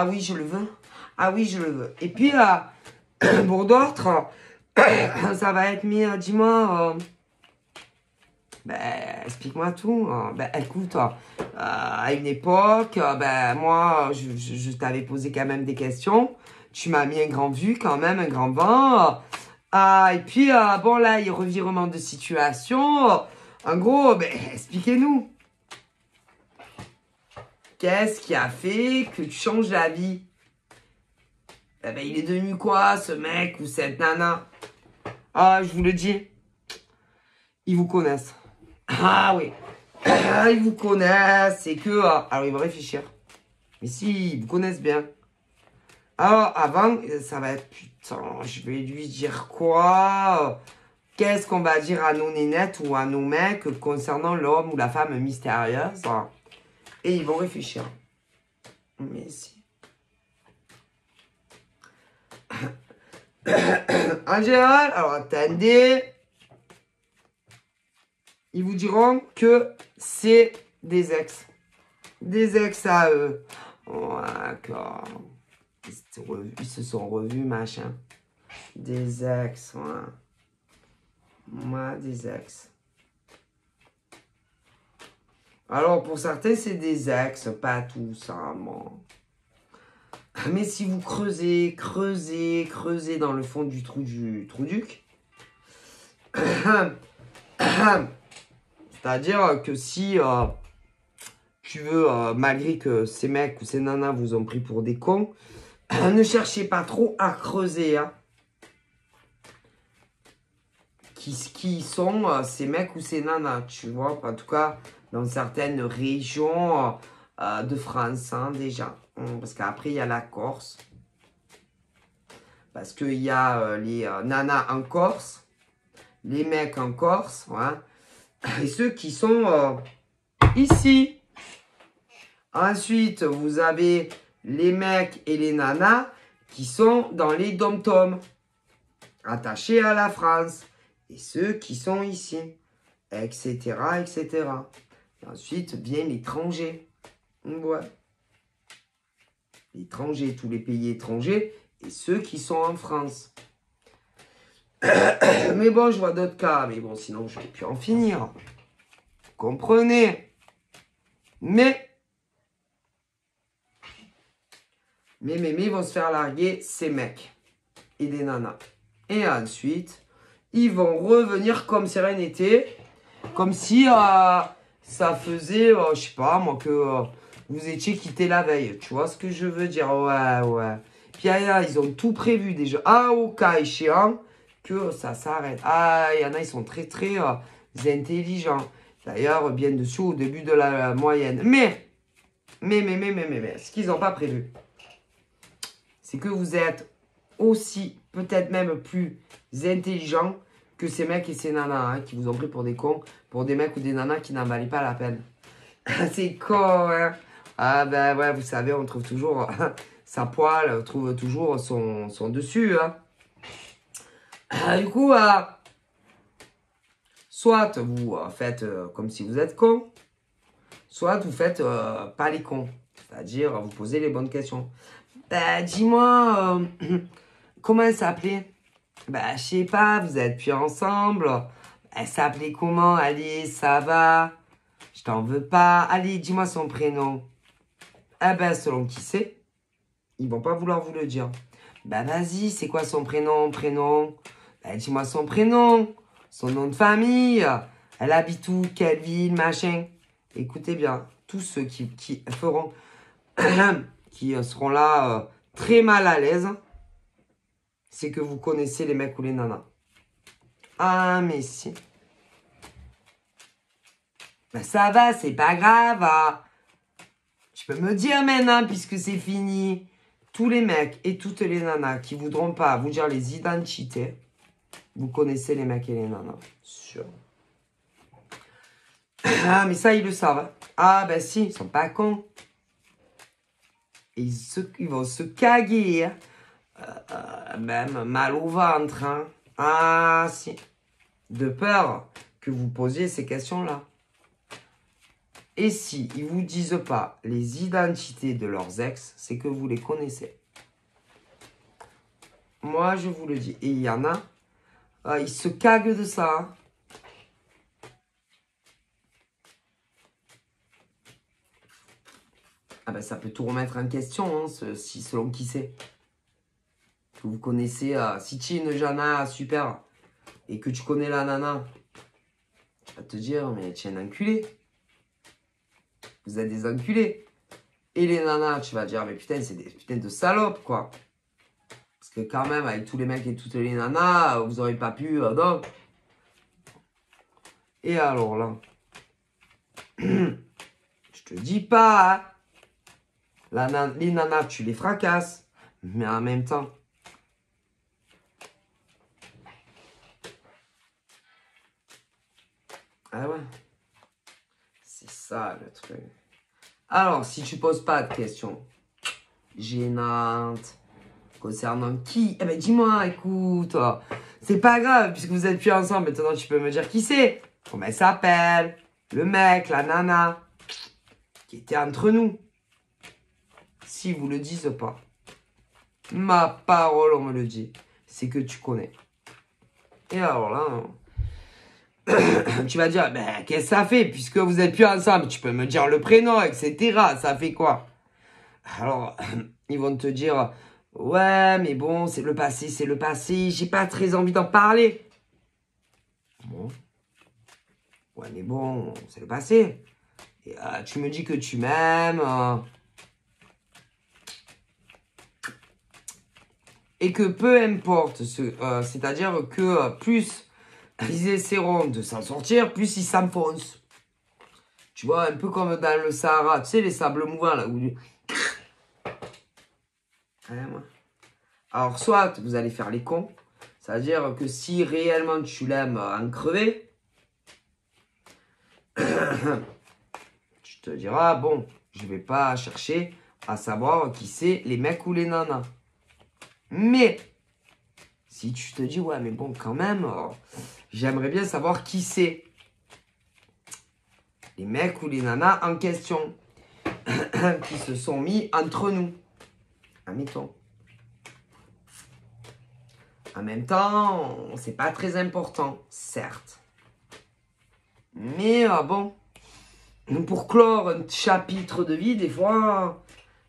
oui, je le veux. Ah oui, je le veux. Et puis, pour d'autres, ça va être, mais dis-moi... ben, explique-moi tout. Ben, écoute, à une époque, ben, moi, je t'avais posé quand même des questions. Tu m'as mis un grand vu quand même, un grand vent. Et puis, bon, là, il y a revirement de situation. En gros, ben, expliquez-nous. Qu'est-ce qui a fait que tu changes d'avis? Ben, il est devenu quoi, ce mec ou cette nana? Ah, je vous le dis. Ils vous connaissent. Ah oui. Ils vous connaissent. C'est que... alors, ils vont réfléchir. Mais si, ils vous connaissent bien. Alors, avant, ça va être... Putain, je vais lui dire quoi? Qu'est-ce qu'on va dire à nos nénettes ou à nos mecs concernant l'homme ou la femme mystérieuse? Et ils vont réfléchir. Mais si. En général, alors attendez... ils vous diront que c'est des ex. Des ex à eux. Oh, d'accord. Ils se sont revus, machin. Des ex, ouais. Moi, des ex. Alors, pour certains, c'est des ex, pas tous, hein, bon. Mais si vous creusez dans le fond du trou duc, c'est-à-dire que si tu veux, malgré que ces mecs ou ces nanas vous ont pris pour des cons, ne cherchez pas trop à creuser, hein. Qui sont ces mecs ou ces nanas, tu vois. En tout cas, dans certaines régions de France, hein, déjà. Parce qu'après, il y a la Corse. Parce qu'il y a les nanas en Corse, les mecs en Corse, ouais, et ceux qui sont ici. Ensuite, vous avez les mecs et les nanas qui sont dans les dom-toms, attachés à la France. Et ceux qui sont ici, etc., etc. Et ensuite vient l'étranger. Ouais. L'étranger, tous les pays étrangers, et ceux qui sont en France. Mais bon, je vois d'autres cas. Mais bon, sinon, je ne vais plus en finir. Vous comprenez? Mais, ils vont se faire larguer ces mecs et des nanas. Et ensuite, ils vont revenir comme si rien n'était. Comme si ça faisait, je sais pas moi, que vous étiez quitté la veille. Tu vois ce que je veux dire? Ouais, ouais. Puis là, ils ont tout prévu déjà. Ah, au cas échéant, que ça s'arrête. Ah, il y en a, ils sont très, très intelligents. D'ailleurs, bien dessus au début de la moyenne. Mais, ce qu'ils n'ont pas prévu, c'est que vous êtes aussi, peut-être même plus intelligents que ces mecs et ces nanas hein, qui vous ont pris pour des cons, pour des mecs ou des nanas qui n'en valaient pas la peine. C'est con, hein? Ah ben ouais, vous savez, on trouve toujours sa poêle, on trouve toujours son dessus. Hein. Du coup, soit vous faites comme si vous êtes con, soit vous faites pas les cons. C'est-à-dire, vous posez les bonnes questions. Ben, dis-moi, comment elle s'appelait? Bah, je sais pas, vous êtes plus ensemble. Elle s'appelait comment? Allez, ça va. Je t'en veux pas. Allez, dis-moi son prénom. Ah ben, selon qui c'est, ils vont pas vouloir vous le dire. Bah, vas-y, c'est quoi son prénom? Bah, dis-moi son prénom, son nom de famille. Elle habite où? Quelle ville? Machin. Écoutez bien, tous ceux qui feront, qui seront là très mal à l'aise, c'est que vous connaissez les mecs ou les nanas. Ah, mais si. Ben ça va, c'est pas grave. Hein. Tu peux me dire maintenant, puisque c'est fini. Tous les mecs et toutes les nanas qui voudront pas vous dire les identités, vous connaissez les mecs et les nanas. Sûr. Ah, mais ça, ils le savent. Ah, ben si, ils sont pas cons. Et ils vont se caguer. Hein. Même mal au ventre. Hein. Ah, si. De peur que vous posiez ces questions-là. Et si ils ne vous disent pas les identités de leurs ex, c'est que vous les connaissez. Moi, je vous le dis. Et il y en a, ils se caguent de ça. Hein. Ah ben, ça peut tout remettre en question, hein, selon qui c'est. Que vous connaissez, si tu es une Jana super et que tu connais la nana, tu vas te dire, mais tu es un enculé. Vous êtes des enculés. Et les nanas, tu vas dire, mais putain, c'est des putains de salopes, quoi. Parce que quand même, avec tous les mecs et toutes les nanas, vous n'aurez pas pu, donc. Et alors là, je te dis pas, hein, les nanas, tu les fracasses, mais en même temps, ah ouais, c'est ça le truc. Alors, si tu poses pas de questions gênantes concernant qui, eh ben dis-moi, écoute, c'est pas grave, puisque vous êtes plus ensemble, maintenant tu peux me dire qui c'est. comment elle s'appelle, le mec, la nana, qui était entre nous. Si vous le dites pas, ma parole, on me le dit, c'est que tu connais. Et alors là, tu vas dire, ben, qu'est-ce que ça fait, puisque vous êtes plus ensemble, tu peux me dire le prénom, etc. Ça fait quoi? Alors, ils vont te dire, ouais, mais bon, c'est le passé, j'ai pas très envie d'en parler. Bon. Ouais, mais bon, c'est le passé. Et, tu me dis que tu m'aimes. Et que peu importe, c'est-à-dire que plus ils essaieront de s'en sortir, plus ils s'enfoncent. Tu vois, un peu comme dans le Sahara, tu sais, les sables mouvants, là. Où... Alors, soit vous allez faire les cons, c'est-à-dire que si réellement tu l'aimes en crever, tu te diras, bon, je vais pas chercher à savoir qui c'est les mecs ou les nanas. Mais, si tu te dis, ouais, mais bon, quand même, j'aimerais bien savoir qui c'est. Les mecs ou les nanas en question. Qui se sont mis entre nous. Admettons. En même temps, c'est pas très important, certes. Mais bon, pour clore un chapitre de vie, des fois,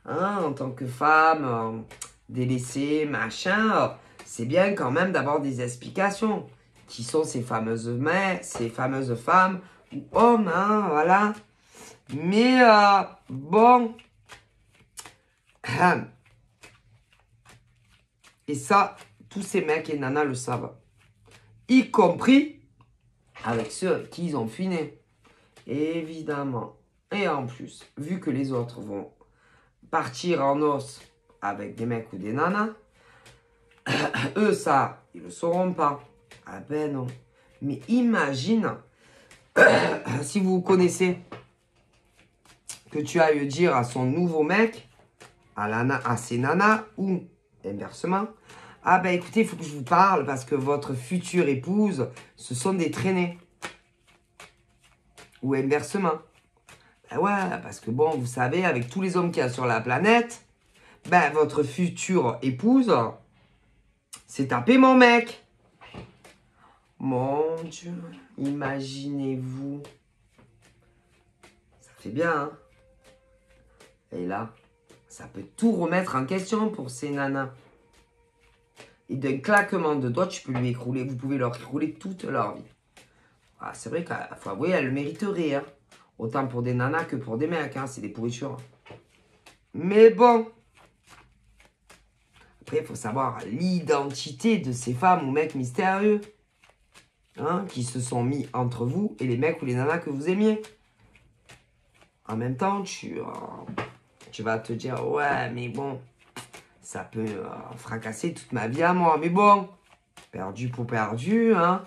hein, en tant que femme, délaissée, machin, c'est bien quand même d'avoir des explications. Qui sont ces fameuses femmes ou hommes, hein, voilà. Mais bon, et ça, tous ces mecs et nanas le savent. Y compris avec ceux avec qui ils ont fini. Évidemment. Et en plus, vu que les autres vont partir en os avec des mecs ou des nanas, eux, ça, ils le sauront pas. Ah ben non. Mais imagine, si vous connaissez, que tu ailles dire à son nouveau mec, à ses nanas, ou inversement, ah ben écoutez, il faut que je vous parle parce que votre future épouse, ce sont des traînées. Ou inversement. Ben ouais, parce que bon, vous savez, avec tous les hommes qu'il y a sur la planète, ben votre future épouse, c'est taper mon mec. Mon Dieu, imaginez-vous. Ça fait bien, hein. Et là, ça peut tout remettre en question pour ces nanas. Et d'un claquement de doigts, vous pouvez leur écrouler toute leur vie. Ah, c'est vrai qu'il faut avouer, elles le mériteraient. Hein. Autant pour des nanas que pour des mecs. Hein. C'est des pourritures. Mais bon. Après, il faut savoir l'identité de ces femmes ou mecs mystérieux. Hein, qui se sont mis entre vous et les mecs ou les nanas que vous aimiez. En même temps, tu vas te dire, ouais, mais bon, ça peut fracasser toute ma vie à moi. Mais bon, perdu pour perdu, hein.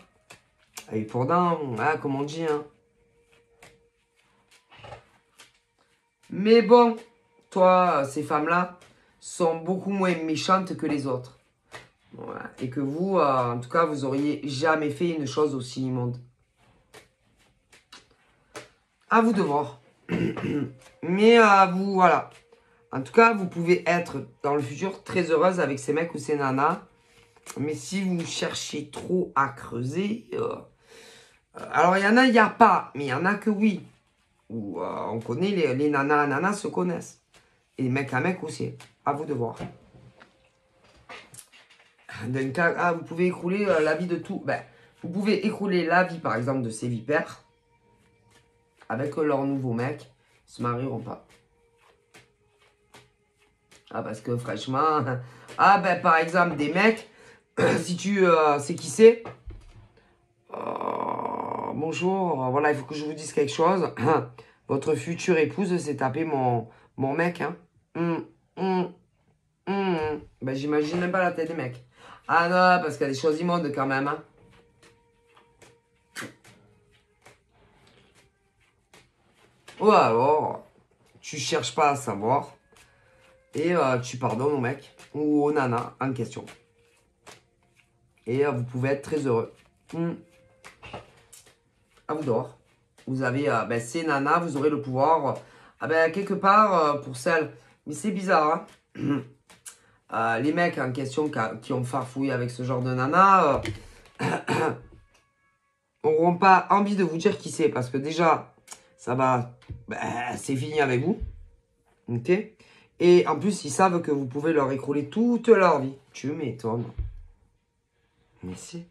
Et pour dents, hein, comme on dit, hein. Mais bon, toi, ces femmes-là sont beaucoup moins méchantes que les autres. Voilà. Et que vous, en tout cas, vous auriez jamais fait une chose aussi immonde. À vous de voir. Mais vous, voilà. En tout cas, vous pouvez être dans le futur très heureuse avec ces mecs ou ces nanas. Mais si vous cherchez trop à creuser... alors, il y en a, il n'y a pas. Mais il y en a que oui. Où on connaît, les nanas se connaissent. Et les mecs à mecs aussi. À vous de voir. D'un cas, vous pouvez écrouler la vie de tout. Ben, vous pouvez écrouler la vie, par exemple, de ces vipères. Avec leur nouveau mec. Ils se marieront pas. Ah, parce que franchement... Ah, ben, par exemple, des mecs... si tu sais qui c'est... bonjour, voilà, il faut que je vous dise quelque chose. Votre future épouse s'est tapé mon mec, hein. Ben, j'imagine même pas la tête des mecs. Ah non, parce qu'il y a des choses immondes quand même, hein. Ou alors, tu cherches pas à savoir et tu pardonnes au mec ou au nana en question. Et vous pouvez être très heureux. à vous dehors. Vous avez, ben, ces nanas, vous aurez le pouvoir, quelque part, pour celles. Mais c'est bizarre, hein. Les mecs en question qui ont farfouillé avec ce genre de nana n'auront pas envie de vous dire qui c'est. Parce que déjà, ça va, c'est fini avec vous. Ok. Et en plus, ils savent que vous pouvez leur écrouler toute leur vie. Tu m'étonnes. Mais si.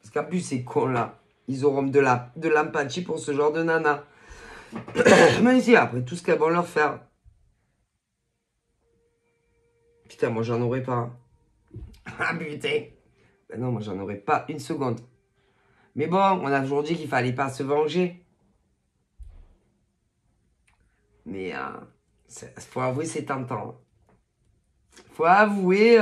Parce qu'en plus, ces cons-là, ils auront de l'empathie pour ce genre de nana. Mais ici, après tout ce qu'elles vont leur faire. Putain, moi, j'en aurais pas. Ah, putain. Ben non, moi, j'en aurais pas une seconde. Mais bon, on a toujours dit qu'il fallait pas se venger. Mais, faut avouer, c'est tentant. Faut avouer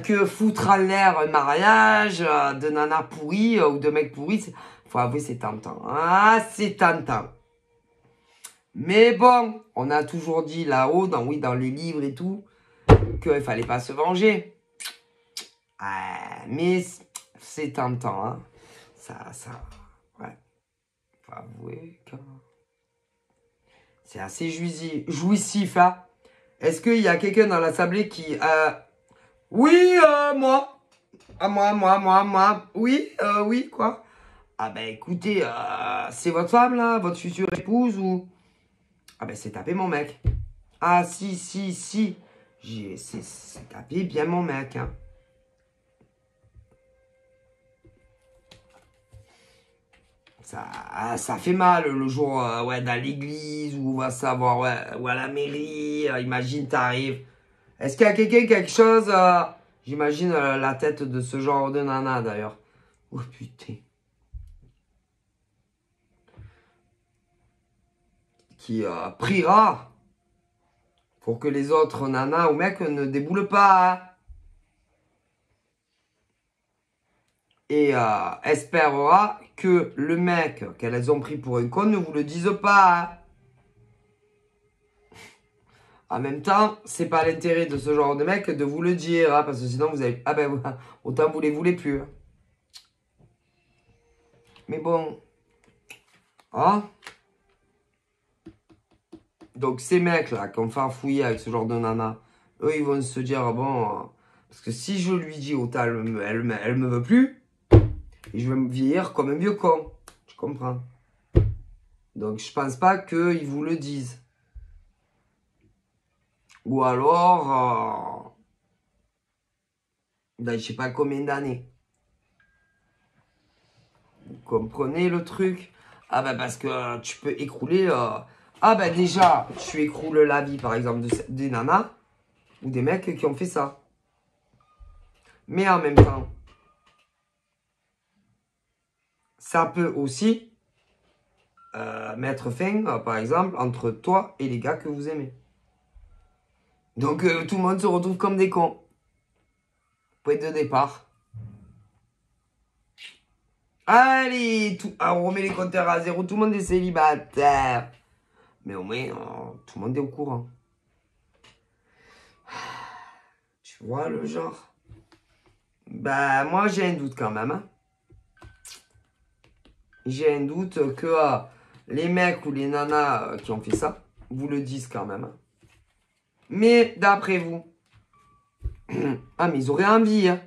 que foutre en l'air un mariage de nana pourrie ou de mec pourri, faut avouer, c'est tentant. Ah, c'est tentant. Mais bon, on a toujours dit là-haut, dans les livres et tout, qu'il fallait pas se venger. Mais c'est tentant, hein. Ouais. Faut avouer que c'est assez jouissif, hein. Est-ce qu'il y a quelqu'un dans l'assemblée qui... Oui, moi. Moi. Oui, quoi? Ah ben écoutez, c'est votre femme là, votre future épouse ou... Ah ben c'est tapé mon mec. Ah si. C'est tapé bien mon mec, hein. Ça fait mal le jour dans l'église ou on va savoir, ou à la mairie, imagine t'arrives. Est-ce qu'il y a quelqu'un, quelque chose j'imagine la tête de ce genre de nana d'ailleurs. Oh putain. Qui priera pour que les autres nanas ou mecs ne déboulent pas. Hein. Et espérera que le mec qu'elles ont pris pour un con ne vous le dise pas. Hein. En même temps, c'est pas l'intérêt de ce genre de mec de vous le dire, hein, parce que sinon vous avez... Ah ben, autant vous les voulez plus. Hein. Mais bon. Hein? Donc ces mecs-là, qui ont farfouillé avec ce genre de nana, eux, ils vont se dire, bon... parce que si je lui dis, autant elle me veut plus, et je vais me vieillir comme un vieux con. Je comprends. Donc je pense pas qu'ils vous le disent. Ou alors... je sais pas combien d'années. Vous comprenez le truc? Ah ben parce que tu peux écrouler... Ah ben déjà, tu écroules la vie par exemple des nanas ou des mecs qui ont fait ça. Mais en même temps, ça peut aussi mettre fin, par exemple, entre toi et les gars que vous aimez. Donc tout le monde se retrouve comme des cons. Point de départ. Allez, on remet les compteurs à zéro, tout le monde est célibataire. Mais au moins, tout le monde est au courant. Tu vois le genre? Bah, moi, j'ai un doute quand même. Hein. J'ai un doute que les mecs ou les nanas qui ont fait ça vous le disent quand même. Hein. Mais d'après vous, ah, mais ils auraient envie. Hein.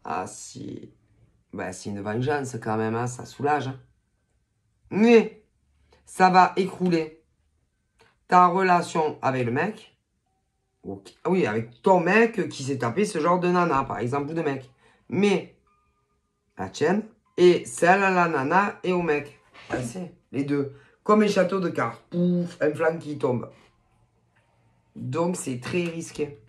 Ah, si. Bah, c'est une vengeance quand même, hein, ça soulage. Hein. Mais ça va écrouler ta relation avec le mec. Oui, avec ton mec qui s'est tapé ce genre de nana, par exemple, ou de mec. Mais la tienne et celle à la nana et au mec. Ah, c'est les deux. Comme un château de cartes. Pouf, un flanc qui tombe. Donc, c'est très risqué.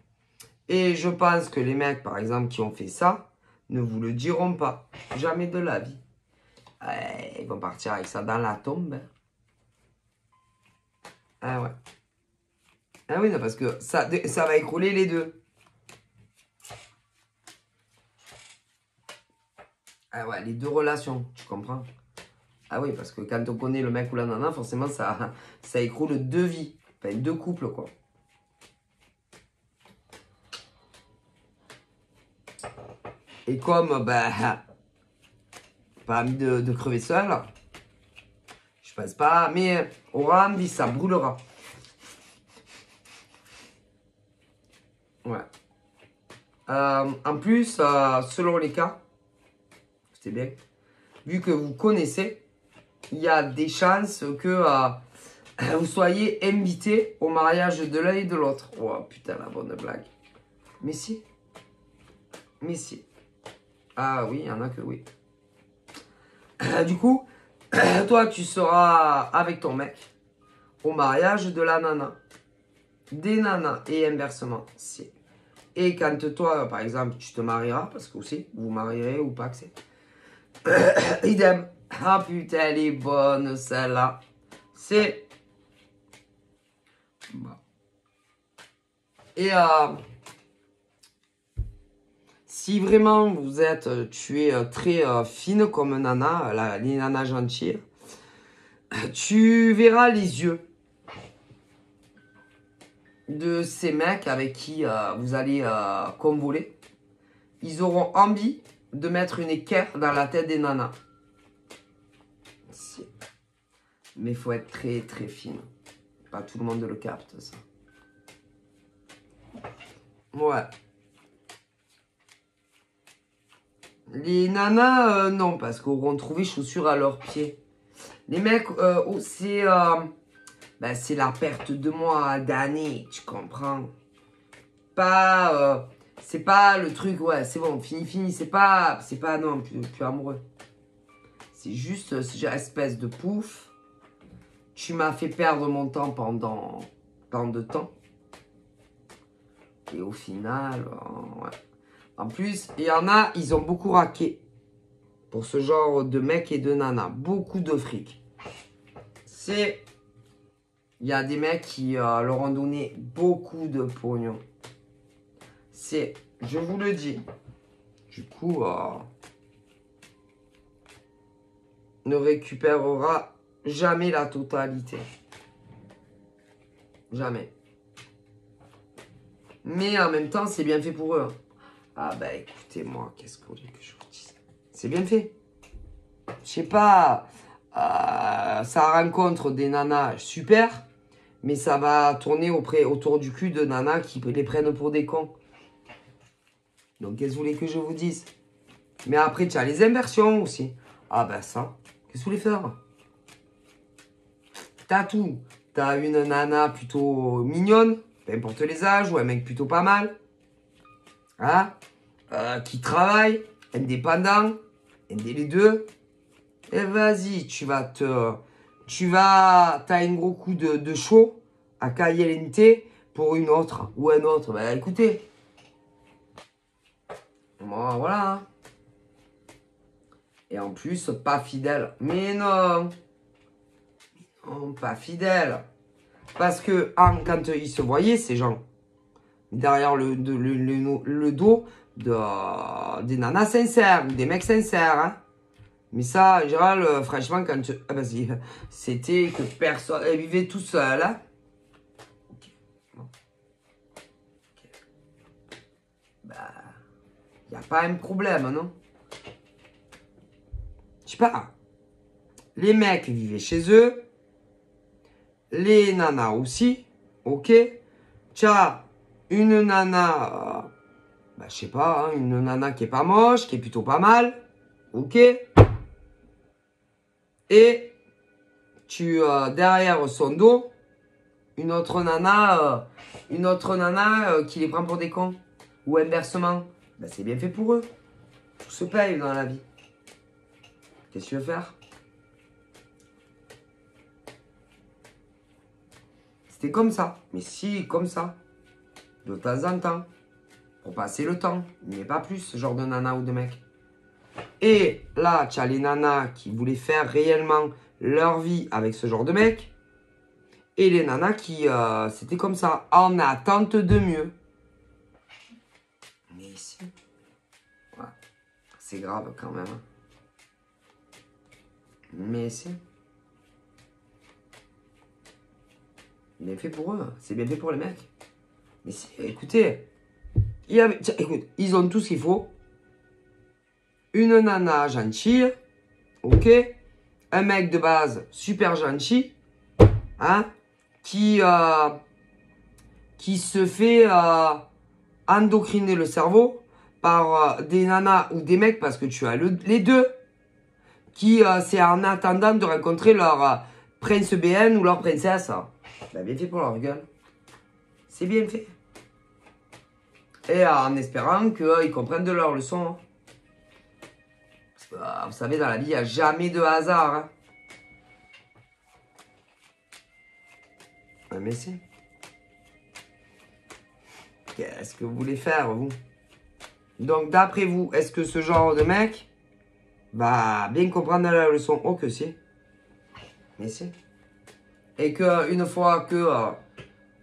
Et je pense que les mecs, par exemple, qui ont fait ça, ne vous le diront pas. Jamais de la vie. Ouais, ils vont partir avec ça dans la tombe. Ah ouais. Ah oui, non, parce que ça va écrouler les deux. Ah ouais, les deux relations, tu comprends? Ah oui, parce que quand on connaît le mec ou la nana, forcément, ça écroule deux vies. Enfin, deux couples, quoi. Et comme, ben, pas envie de crever seul, je pense pas, mais aura envie, ça brûlera. Ouais. En plus, selon les cas, c'est bien, vu que vous connaissez, il y a des chances que vous soyez invité au mariage de l'un et de l'autre. Oh putain, la bonne blague. Mais si. Mais si. Ah oui, il y en a que oui. Du coup, toi, tu seras avec ton mec au mariage de la nana. Des nanas et inversement. Si. Et quand toi, par exemple, tu te marieras, parce que aussi, vous marierez ou pas que c'est. Idem. Ah putain, elle est bonne celle-là. C'est. Et si vraiment vous êtes, tu es très fine comme nana, les nanas gentilles, tu verras les yeux de ces mecs avec qui vous allez convoler. Ils auront envie de mettre une équerre dans la tête des nanas. Si. Mais il faut être très très fine. Pas tout le monde le capte, ça. Ouais. Les nanas, non, parce qu'ils auront trouvé chaussures à leurs pieds. Les mecs, c'est la perte de mois, d'années, tu comprends. Pas, c'est pas le truc, ouais, c'est bon, fini, c'est pas, non, plus amoureux. C'est juste, cette espèce de pouf. Tu m'as fait perdre mon temps pendant tant de temps. Et au final, ouais. En plus, il y en a, ils ont beaucoup raqué. Pour ce genre de mecs et de nanas. Beaucoup de fric. Il y a des mecs qui leur ont donné beaucoup de pognon. Je vous le dis. Du coup, ne récupérera jamais la totalité. Jamais. Mais en même temps, c'est bien fait pour eux. Ah bah écoutez-moi, qu'est-ce que vous voulez que je vous dise? C'est bien fait. Je sais pas, ça rencontre des nanas super, mais ça va tourner autour du cul de nanas qui les prennent pour des cons. Donc qu'est-ce que vous voulez que je vous dise? Mais après, tu as les inversions aussi. Ah bah ça, qu'est-ce que vous voulez faire? T'as tout. T'as une nana plutôt mignonne, peu importe les âges, ou un mec plutôt pas mal. Hein? Qui travaille, indépendant, aider les deux. Et vas-y, t'as un gros coup de chaud à caliente pour une autre ou un autre. Bah écoutez. Bon, voilà. Hein. Et en plus, pas fidèle. Mais non. Non, pas fidèle. Parce que quand ils se voyaient, ces gens, derrière le dos des nanas sincères, des mecs sincères, hein. Mais ça, en général, franchement, quand c'était que personne... Ils vivaient tout seuls, hein. Ok. Bon. Ok. Bah... Il n'y a pas un problème, non? Je sais pas. Les mecs vivaient chez eux. Les nanas aussi. Ok. T'as une nana... je sais pas, hein, une nana qui est pas moche, qui est plutôt pas mal. Ok. Et derrière son dos, une autre nana qui les prend pour des cons. Ou inversement. C'est bien fait pour eux. Tout se paye dans la vie. Qu'est-ce que tu veux faire? C'était comme ça. Mais si, comme ça. De temps en temps. Pour passer le temps. Mais pas plus, ce genre de nana ou de mec. Et là, tu as les nanas qui voulaient faire réellement leur vie avec ce genre de mec. Et les nanas qui, c'était comme ça, en attente de mieux. Mais ici, ouais, c'est grave quand même. Mais si. Bien fait pour eux, c'est bien fait pour les mecs. Mais si, écoutez, écoute, ils ont tout ce qu'il faut. une nana gentille, ok, un mec de base super gentil, hein, qui se fait endocriner le cerveau par des nanas ou des mecs, parce que tu as les deux, qui c'est en attendant de rencontrer leur prince BN ou leur princesse. Ben, bien fait pour leur gueule. C'est bien fait. Et en espérant qu'ils comprennent de leur leçon. Hein. Parce que, vous savez, dans la vie, il n'y a jamais de hasard. Hein. Mais c'est... Qu'est-ce que vous voulez faire, vous? Donc, d'après vous, est-ce que ce genre de mec va bien comprendre la leçon? Oh, que si. Mais si. Et qu'une fois que...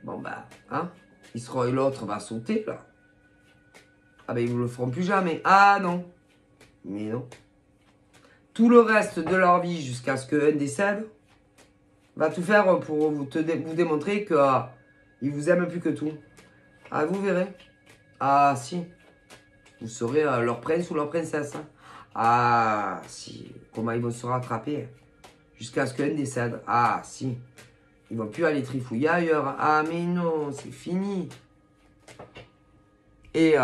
bon, bah, hein, l'autre va sauter, là. Ah, ben, ils ne le feront plus jamais. Ah, non. Mais non. Tout le reste de leur vie, jusqu'à ce qu'un décède, va tout faire pour vous démontrer que ils vous aiment plus que tout. Ah, vous verrez. Ah, si. Vous serez leur prince ou leur princesse. Hein. Ah, si. Comment ils vont se rattraper jusqu'à ce qu'un décède. Ah, si. Ils vont plus aller trifouiller ailleurs. Ah, mais non, c'est fini. Et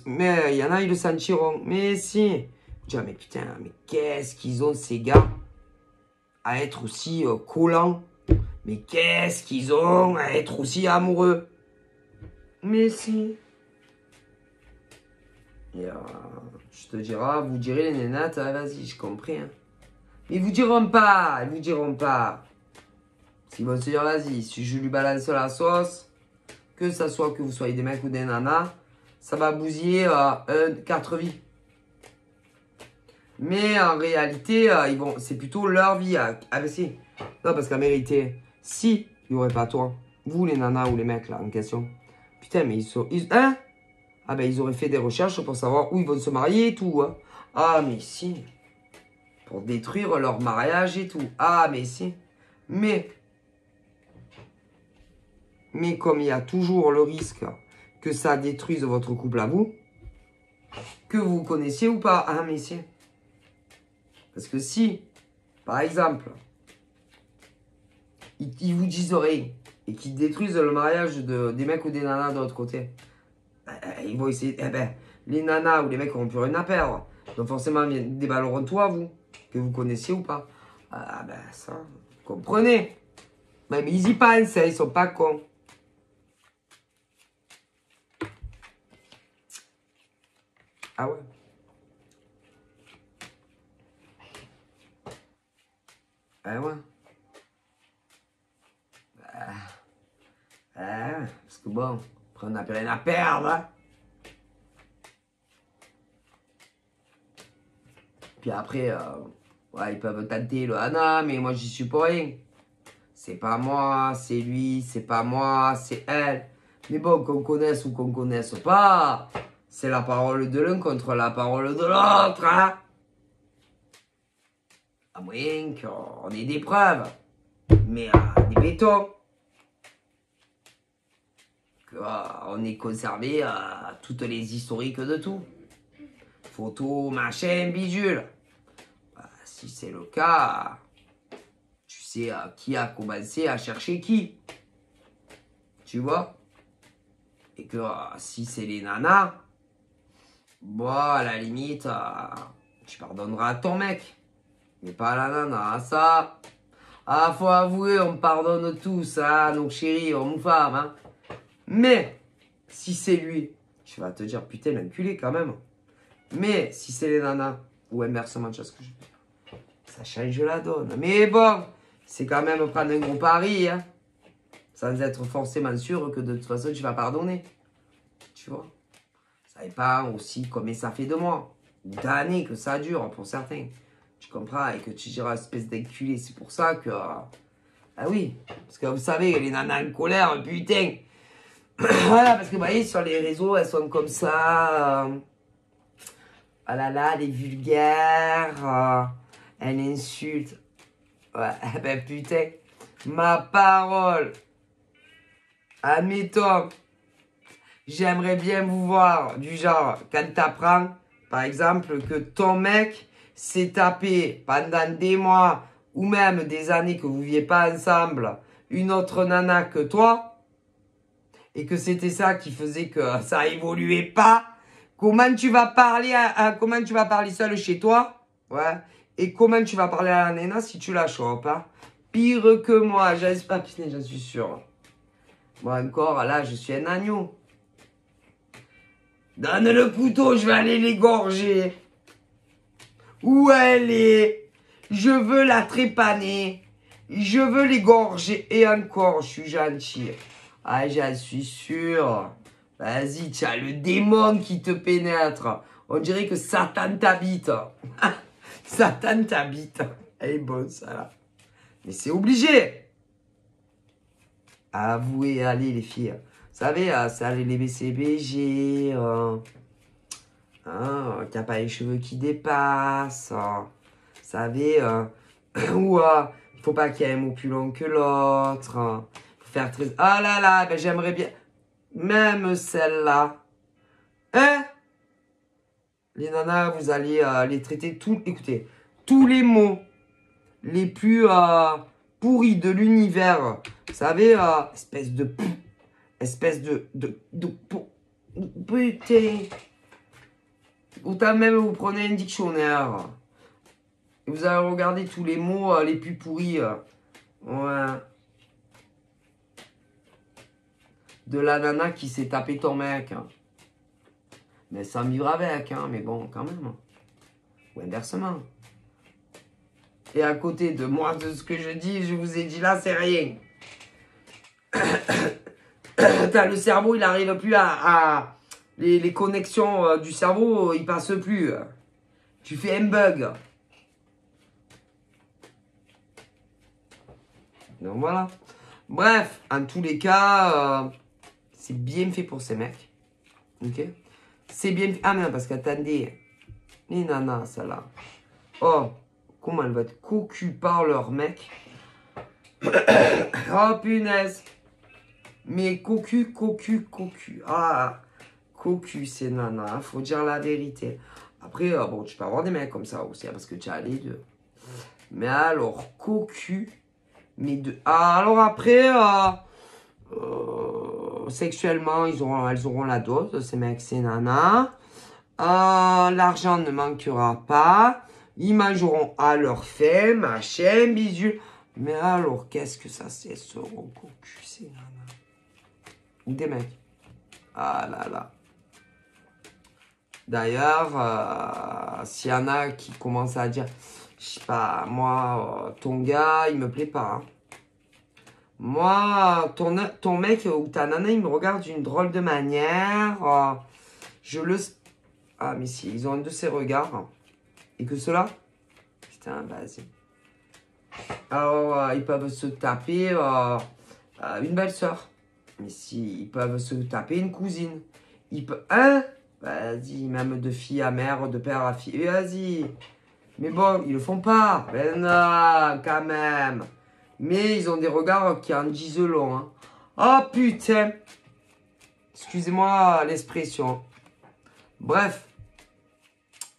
mais il y en a, ils le sentiront. Mais si. Tiens, mais putain, mais qu'est-ce qu'ils ont, ces gars, à être aussi collants. Mais qu'est-ce qu'ils ont à être aussi amoureux. Mais si. Et je te dirai, vous direz les nénates, ah, vas-y, je comprends. Hein. Mais ils vous diront pas, ils vous diront pas. Ils vont se dire, vas-y, si je lui balance la sauce, que ça soit que vous soyez des mecs ou des nanas, ça va bousiller 4 vies. Mais en réalité, c'est plutôt leur vie. Ah, ben si. Non, parce qu'en vérité, si il n'y aurait pas toi, vous les nanas ou les mecs là en question, putain, mais hein? Ah ben ils auraient fait des recherches pour savoir où ils vont se marier et tout. Hein. Ah mais si. Pour détruire leur mariage et tout. Ah mais si. Mais comme il y a toujours le risque que ça détruise votre couple à vous, que vous connaissiez ou pas. Ah mais si. Parce que si, par exemple, ils vous disent rien et qu'ils détruisent le mariage des mecs ou des nanas de l'autre côté, ils vont essayer. Eh ben, les nanas ou les mecs n'auront plus rien à perdre. Donc forcément, ils déballeront tout à vous, que vous connaissiez ou pas. Ah ben ça, vous comprenez. Mais ils y pensent, hein, ils sont pas cons. Ah ouais. Ah ouais. Parce que bon, après on n'a plus rien à perdre. Hein. Puis après, ouais, ils peuvent tenter le Hana, mais moi j'y suis pour rien. C'est pas moi, c'est lui, c'est pas moi, c'est elle. Mais bon, qu'on connaisse ou qu'on connaisse pas, c'est la parole de l'un contre la parole de l'autre. Hein. À moins qu'on ait des preuves, mais des bétons. Qu'on ait conservé toutes les historiques de tout. Photos, machin, bidule. Si c'est le cas, tu sais qui a commencé à chercher qui. Tu vois? Et que si c'est les nanas, bon, à la limite, tu pardonneras à ton mec. Mais pas à la nana. Ça, faut avouer, on pardonne tous, nos chéris, hommes ou femmes. Hein. Mais, si c'est lui, tu vas te dire, putain, l'enculé quand même. Mais, si c'est les nanas, ou inversement, tu vois ce que je veux dire. Ça change la donne. Mais bon, c'est quand même prendre un gros pari, hein. Sans être forcément sûr que de toute façon, tu vas pardonner. Tu vois? Ça dépend aussi combien ça fait de mois. Ou d'années que ça dure pour certains. Tu comprends? Et que tu diras espèce d'enculé. C'est pour ça que... ah oui. Parce que vous savez, les nanas en colère, putain. Voilà, parce que vous voyez, sur les réseaux, elles sont comme ça. Ah là là, des vulgaires. Elle insulte. Ouais, ben putain. Ma parole. Admettons. J'aimerais bien vous voir. Du genre, quand t'apprends par exemple, que ton mec s'est tapé pendant des mois ou même des années que vous ne viviez pas ensemble une autre nana que toi et que c'était ça qui faisait que ça évoluait pas, comment tu vas parler comment tu vas parler seul chez toi, ouais, et comment tu vas parler à la nana si tu la chopes, hein? Pire que moi, j'espère, putain, j'en suis sûr. Moi encore, là, je suis un agneau. Donne le couteau, je vais aller l'égorger. Où elle est? Je veux la trépaner. Je veux l'égorger. Et encore, je suis gentil. Ah, j'en suis sûr. Vas-y, tu as le démon qui te pénètre. On dirait que Satan t'habite. Satan t'habite. Elle est bonne, ça, là. Mais c'est obligé. Avouez, allez, les filles. Vous savez, ça, les BCBG, qui n'a pas les cheveux qui dépassent. Vous savez, ou il faut pas qu'il y ait un mot plus long que l'autre. Faut faire très... Ah là là, ben j'aimerais bien... Même celle-là. Hein? Les nanas, vous allez les traiter tout... Écoutez, tous les mots les plus pourris de l'univers. Vous savez, espèce de... Espèce de putain. Autant même vous prenez un dictionnaire. Et vous allez regarder tous les mots les plus pourris. Ouais. De la nana qui s'est tapé ton mec. Mais sans vivre avec, hein. Mais bon, quand même. Ou inversement. Et à côté de moi, de ce que je dis, je vous ai dit là, c'est rien. T'as le cerveau, il n'arrive plus à les connexions du cerveau, ils passent plus. Tu fais un bug. Donc voilà. Bref, en tous les cas, c'est bien fait pour ces mecs. Ok? C'est bien fait. Ah mais non, parce qu'attendez. Les nanas, celle-là. Oh, comment elle va être cocu par leur mec. Oh punaise. Mais cocu. Ah, cocu, c'est nana. Faut dire la vérité. Après, bon, tu peux avoir des mecs comme ça aussi, hein, parce que tu as les deux. Mais alors, cocu. Mais de... Ah, alors après, sexuellement, elles auront la dose, ces mecs, ces nanas. L'argent ne manquera pas. Ils mangeront à leur faim, machin, bisous. Mais alors, qu'est-ce que ça c'est, ce cocu, ces nanas? Ou des mecs. Ah là là. D'ailleurs, s'il y en a qui commencent à dire, je sais pas, moi, ton gars, il me plaît pas. Hein. Moi, ton mec ou ta nana, il me regarde d'une drôle de manière. Je le... Ah, mais si, ils ont un de ces regards. Et que cela... Putain, vas-y. Alors, ils peuvent se taper une belle-sœur. Mais si, ils peuvent se taper une cousine. Ils peuvent... Hein? Vas-y, même de fille à mère, de père à fille. Vas-y. Mais bon, ils le font pas. Ben non, quand même. Mais ils ont des regards qui en disent long. Hein. Oh putain. Excusez-moi l'expression. Bref.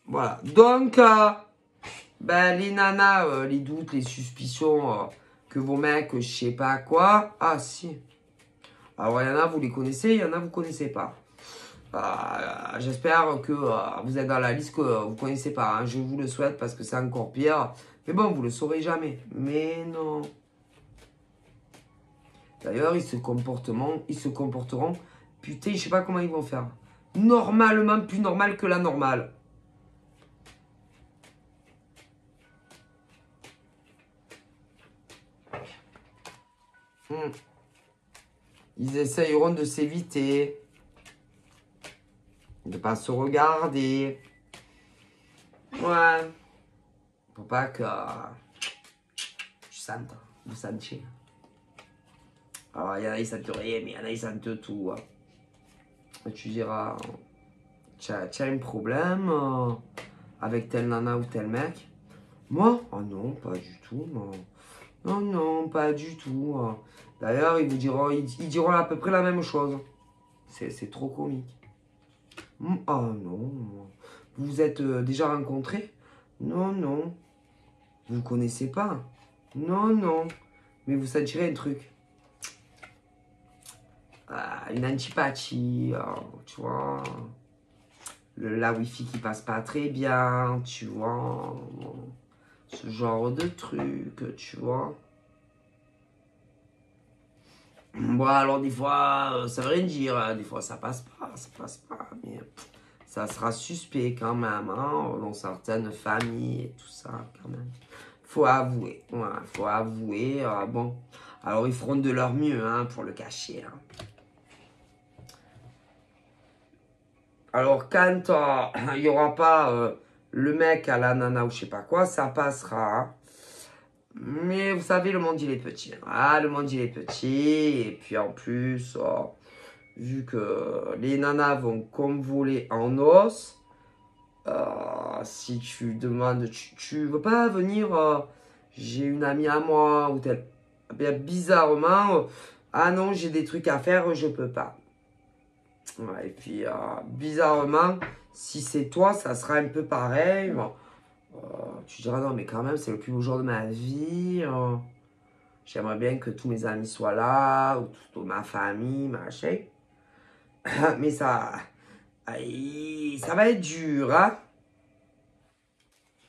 Voilà. Donc, ben, les nanas, les doutes, les suspicions que vos mecs, je sais pas quoi. Ah si. Alors, il y en a, vous les connaissez, il y en a, vous connaissez pas. J'espère que vous êtes dans la liste que vous ne connaissez pas. Hein. Je vous le souhaite parce que c'est encore pire. Mais bon, vous ne le saurez jamais. Mais non. D'ailleurs, ils se comporteront. Putain, je sais pas comment ils vont faire. Normalement, plus normal que la normale. Ils essayeront de s'éviter. De pas se regarder. Ouais. Pour pas que je sente. Vous sentiez. Alors, il y en a, ils sentent rien, mais il y en a, ils sentent tout. Et tu diras, tu as un problème avec tel nana ou tel mec? Moi? Oh non, pas du tout. Non, non, pas du tout. D'ailleurs, ils diront à peu près la même chose. C'est trop comique. Oh non. Vous vous êtes déjà rencontrés? Non, non. Vous ne connaissez pas? Non, non. Mais vous sentirez un truc. Une antipathie, tu vois. La Wi-Fi qui passe pas très bien, tu vois. Ce genre de truc, tu vois. Bon, alors des fois, ça veut rien dire, hein. Des fois ça passe pas, mais ça sera suspect quand même, hein, dans certaines familles et tout ça, quand même. Faut avouer, ouais, faut avouer, bon. Alors ils feront de leur mieux, hein, pour le cacher, hein. Alors quand il y aura pas le mec à la nana ou je sais pas quoi, ça passera, hein. Mais vous savez, le monde il est petit, hein. Ah, le monde il est petit, et puis en plus, vu que les nanas vont comme voler en os, si tu demandes, tu veux pas venir, j'ai une amie à moi, ou tel. Eh bien, bizarrement, ah non, j'ai des trucs à faire, je peux pas. Ouais, et puis, bizarrement, si c'est toi, ça sera un peu pareil. Bon, tu diras, non, mais quand même, c'est le plus beau jour de ma vie. J'aimerais bien que tous mes amis soient là, ou toute ma famille, machin. Mais ça, aïe, ça va être dur, hein,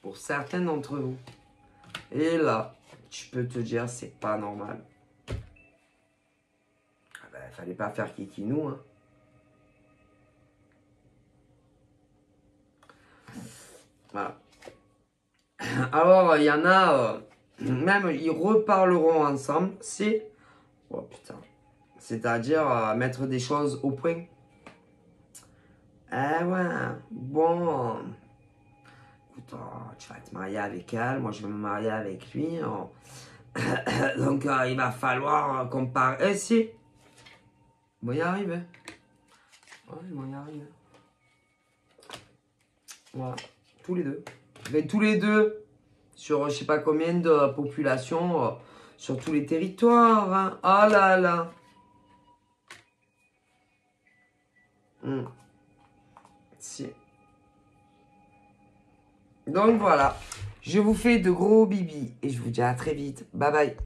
pour certains d'entre vous. Et là, tu peux te dire, c'est pas normal. Ah ben, fallait pas faire kikinou, hein. Voilà. Alors, il y en a, même, ils reparleront ensemble. C'est, oh putain, c'est-à-dire mettre des choses au point. Eh ouais, bon, écoute, tu vas te marier avec elle, moi je vais me marier avec lui. Donc, il va falloir qu'on parle. Eh si, ils vont y arriver. Ouais, ils vont y arriver. Voilà, tous les deux. Mais tous les deux, sur je sais pas combien de populations, sur tous les territoires, hein. Oh là là. Si. Donc voilà, je vous fais de gros bibis et je vous dis à très vite. Bye bye.